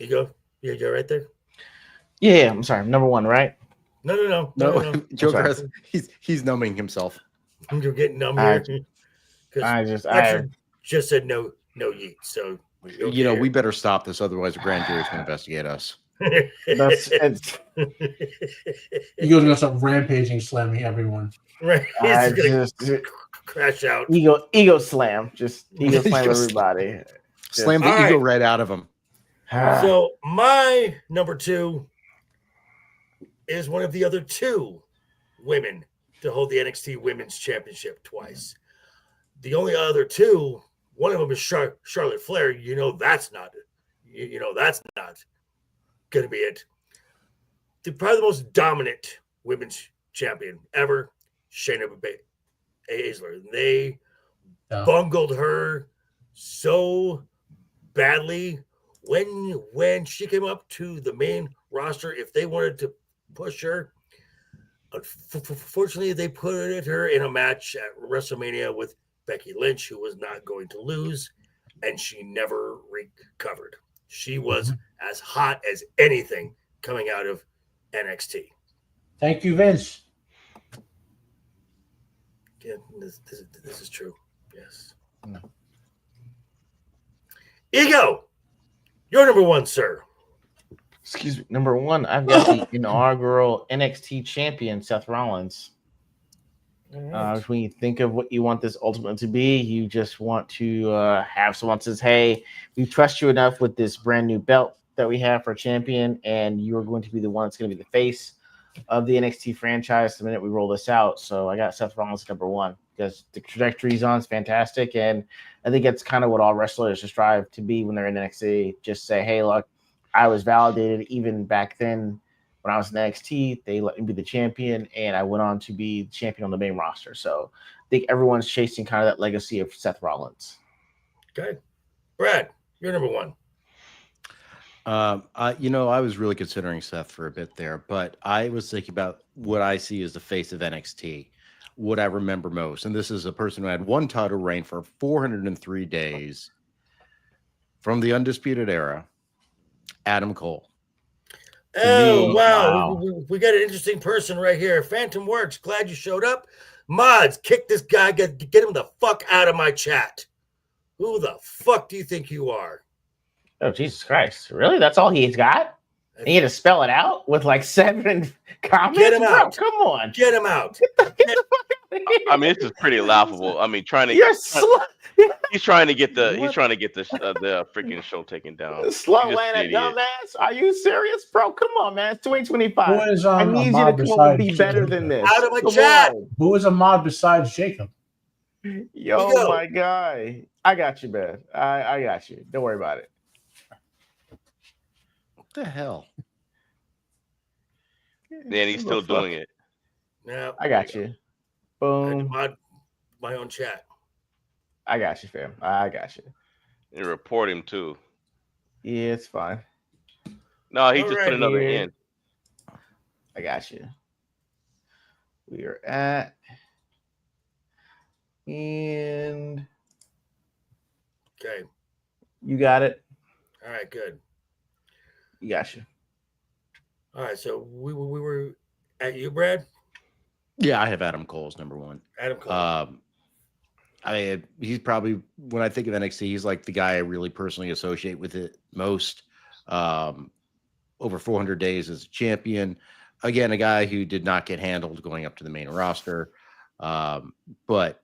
Ego, you're right there. Yeah, I'm sorry. Number one, right? No. Joker he's numbing himself. You're getting numb I here. I Just said no yeet. So You know, we better stop this, otherwise the grand jury's going to investigate us. it's Ego's gonna start rampaging, slamming everyone. right. I He's gonna just crash out. ego slam. Just ego slam everybody. Slam the All ego right. right out of him. So my number 2 is one of the other 2 women to hold the NXT Women's Championship twice. The only other 2, one of them is Charlotte Flair. You know that's not it. You know that's not going to be it. Probably the most dominant women's champion ever, Shayna Baszler. They bungled her so badly when she came up to the main roster. If they wanted to push her, unfortunately, they put her in a match at WrestleMania with Becky Lynch, who was not going to lose, and she never recovered. She was as hot as anything coming out of NXT. Thank you, Vince. Yeah, this is true. Yes. Ego, you're number 1, sir. Excuse me. Number 1, I've got the inaugural NXT champion, Seth Rollins. When you think of what you want this ultimate to be, you just want to have someone says, hey, we trust you enough with this brand new belt that we have for champion, and you're going to be the one that's going to be the face of the NXT franchise the minute we roll this out. So I got Seth Rollins number 1 because the trajectory he's on is fantastic, and I think it's kind of what all wrestlers strive to be when they're in NXT. Just say, hey, look, I was validated even back then when I was in NXT. They let me be the champion, and I went on to be champion on the main roster. So I think everyone's chasing kind of that legacy of Seth Rollins. Okay. Brad, you're number 1. I was really considering Seth for a bit there, but I was thinking about what I see as the face of NXT, what I remember most. And this is a person who had 1 title reign for 403 days from the Undisputed Era, Adam Cole. Wow. We got an interesting person right here. Phantom Works, glad you showed up. Mods, kick this guy, get him the fuck out of my chat. Who the fuck do you think you are? Oh, Jesus Christ. Really? That's all he's got? And he had to spell it out with like 7 comments? Get him out. Bro, come on. Get him out. Get the fuck out of here. I mean, this is pretty laughable. I mean, he's trying to get the freaking show taken down. Slow land dumbass. Are you serious, bro? Come on, man. It's 2025. Who is, I need you to come up and be better than this. Out of my chat. Who is a mod besides Jacob? Yo, my guy. I got you, man. I got you. Don't worry about it. What the hell? And he's still doing it. No, I got you. Boom. Mod my own chat. I got you, fam. I got you. And report him too. Yeah, it's fine. No, he just put another in. I got you. We are at and Okay. You got it. All right, good. You got you. All right, so we were at you, Brad. Yeah, I have Adam Cole as number 1. Adam Cole. He's probably, when I think of NXT, he's like the guy I really personally associate with it most. Over 400 days as a champion. Again, a guy who did not get handled going up to the main roster, but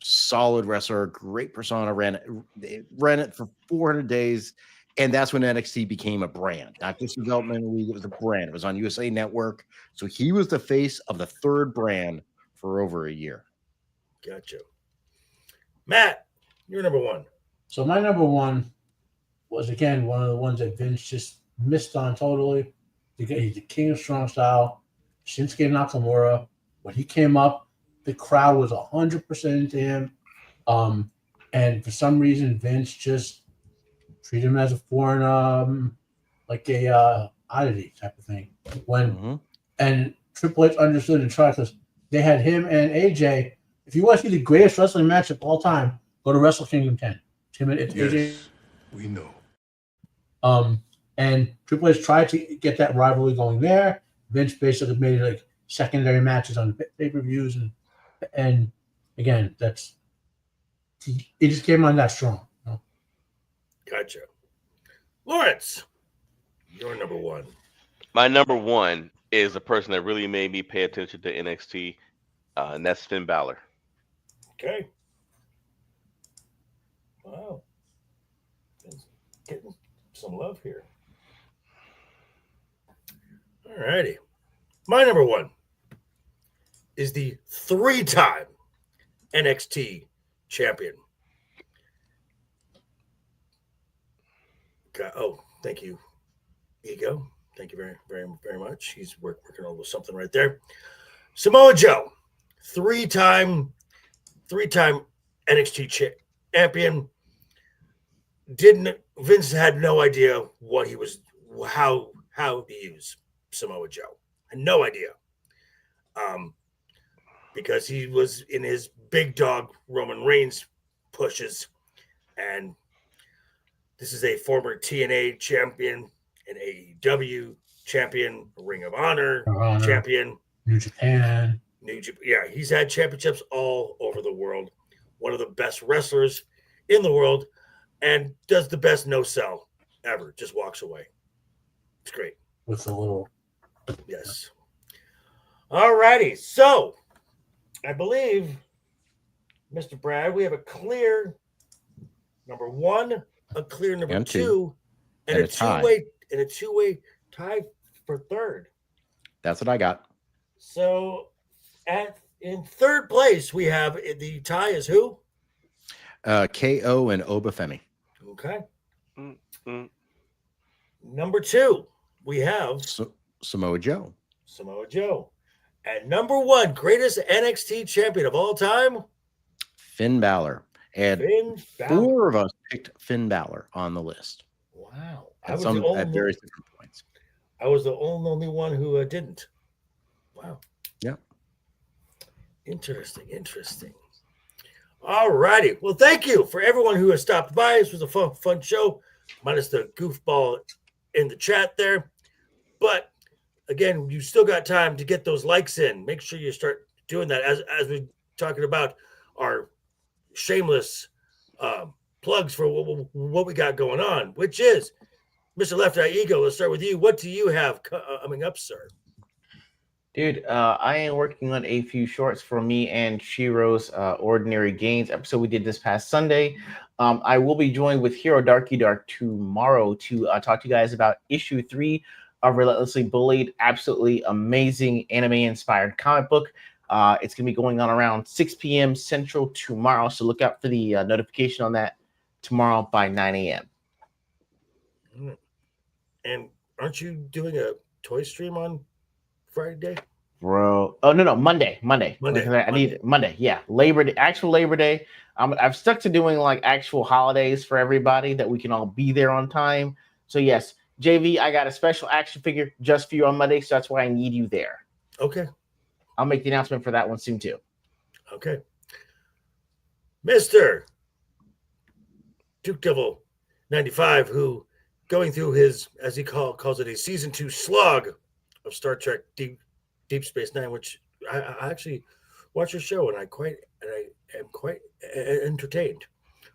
solid wrestler, great persona. Ran it for 400 days, and that's when NXT became a brand, not just a developmental league. It was a brand. It was on USA Network, so he was the face of the 3rd brand for over a year. Gotcha. Matt, you're number 1. So my number 1 was, again, one of the ones that Vince just missed on totally. He's the king of strong style, Shinsuke Nakamura. When he came up, the crowd was 100% into him. And for some reason, Vince just treated him as a foreign, like a oddity type of thing. And Triple H understood and tried because they had him and AJ. If you want to see the greatest wrestling match of all time, go to Wrestle Kingdom 10. It's AJ. We know. And Triple H tried to get that rivalry going there. Vince basically made it like secondary matches on pay-per-views, and again, it just came on that strong. Gotcha. Lawrence, your number one. My number one is a person that really made me pay attention to NXT, and that's Finn Balor. Okay. Wow. Getting some love here. All righty. My number one is the 3-time NXT champion. Thank you, Ego. Thank you very, very, very much. He's working on something right there. Samoa Joe, three-time NXT champion. Vince had no idea what he was, how to use Samoa Joe. Had no idea. Because he was in his big dog Roman Reigns pushes, and this is a former TNA champion, an AEW champion, Ring of Honor champion, New Japan. Yeah, he's had championships all over the world. One of the best wrestlers in the world, and does the best no-sell ever. Just walks away. It's great. With a little. Yes. All righty. So, I believe, Mr. Brad, we have a clear number one, a clear number two, and a two-way tie for third. That's what I got. So, in third place, we have the tie is who? KO and Obafemi. Okay. Number two, we have Samoa Joe. Samoa Joe. And number one, greatest NXT champion of all time, Finn Balor. And Finn Balor. 4 of us picked Finn Balor on the list. Wow. At various different points. I was the only one who didn't. Wow. Yeah. Interesting. All righty. Well, thank you for everyone who has stopped by. This was a fun show, minus the goofball in the chat there. But again, you still got time to get those likes in. Make sure you start doing that as we're talking about our shameless plugs for what we got going on, which is Mr. LeftEyeEgo. Let's start with you. What do you have coming up, sir? Dude, I am working on a few shorts for me and Shiro's Ordinary Gains episode we did this past Sunday. I will be joined with Hero Darky Dark tomorrow to talk to you guys about issue 3 of Relentlessly Bullied. Absolutely amazing anime-inspired comic book. It's going to be going on around 6 p.m. Central tomorrow, so look out for the notification on that tomorrow by 9 a.m. And aren't you doing a toy stream on Friday? Bro, oh no, Monday. I need Monday. Yeah, actual Labor Day. I've stuck to doing like actual holidays for everybody that we can all be there on time. So yes, JV, I got a special action figure just for you on Monday, so that's why I need you there. Okay. I'll make the announcement for that one soon too. Okay. Mr. Duke Devil 95, who going through his, as he calls it, a season 2 slog of Star Trek Deep Space Nine, which I actually watch your show and I am quite entertained.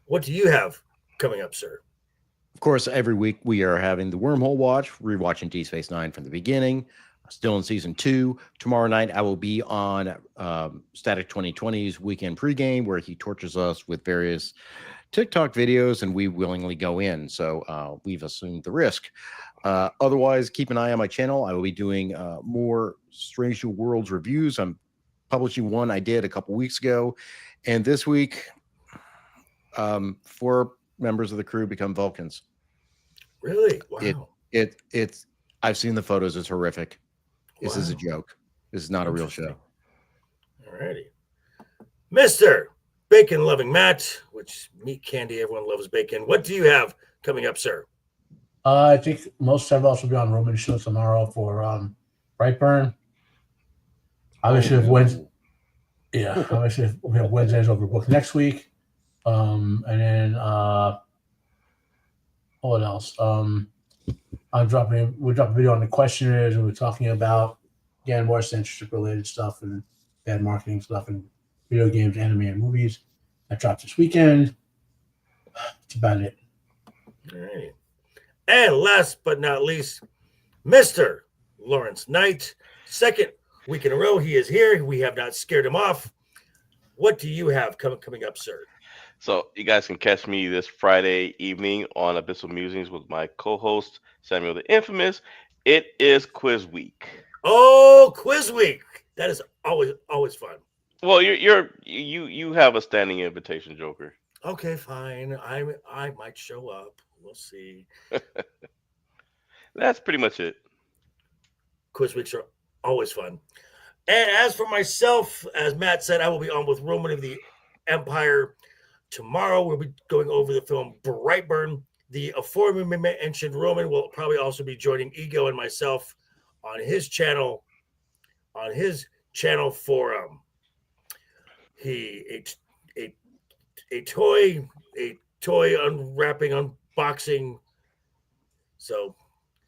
What do you have coming up, sir? Of course, every week we are having the Wormhole Watch, rewatching Deep Space Nine from the beginning. Still in season 2. Tomorrow night I will be on Static 2020's weekend pregame, where he tortures us with various TikTok videos, and we willingly go in. So we've assumed the risk. Otherwise, keep an eye on my channel. I will be doing more Strange New Worlds reviews. I'm publishing one I did a couple weeks ago, and this week, 4 members of the crew become Vulcans. Really? Wow. It's. I've seen the photos. It's horrific. This is a joke. This is not a real show. All righty. Mr. Bacon Loving Matt with which meat candy, everyone loves bacon. What do you have coming up, sir? I think most of us will be on Roman's show tomorrow for Brightburn. Obviously, Wednesday. Yeah, obviously we have Wednesdays overbooked next week. And then what else? We'll drop a video on the questionnaires, and we're talking about again more censorship related stuff and bad marketing stuff and video games, anime, and movies. That drops this weekend. That's about it. All right. And last but not least, Mr. Laurence Knight. Second week in a row, he is here. We have not scared him off. What do you have coming up, sir? So you guys can catch me this Friday evening on Abyssal Musings with my co-host Samuel the Infamous. It is quiz week. Oh, quiz week! That is always fun. Well, you have a standing invitation, Joker. Okay, fine. I might show up. We'll see. That's pretty much it. Quiz weeks are always fun. And as for myself, as Matt said, I will be on with Roman of the Empire tomorrow. We'll be going over the film Brightburn. The aforementioned Roman will probably also be joining Ego and myself on his channel. Forum. A toy unwrapping, unboxing. So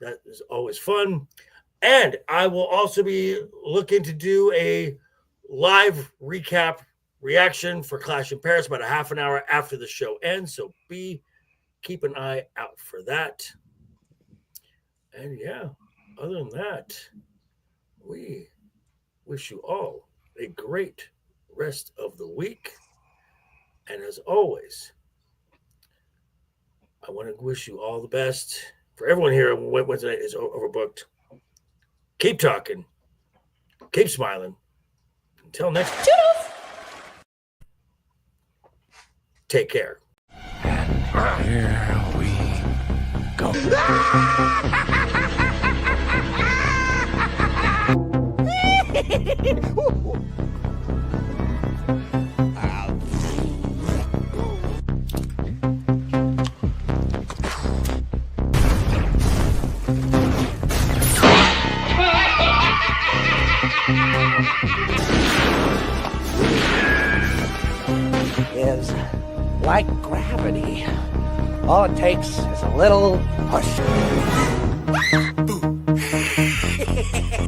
that is always fun. And I will also be looking to do a live recap reaction for Clash in Paris about a half an hour after the show ends. So keep an eye out for that. And yeah, other than that, we wish you all a great rest of the week. And as always, I want to wish you all the best. For everyone here, Wednesday night is overbooked. Keep talking. Keep smiling. Until next time. Take care. And here we go. Is like gravity. All it takes is a little push.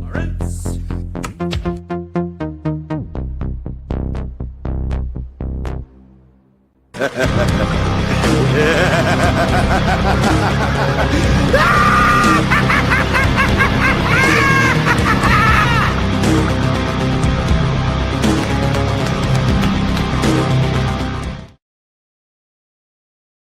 Lawrence!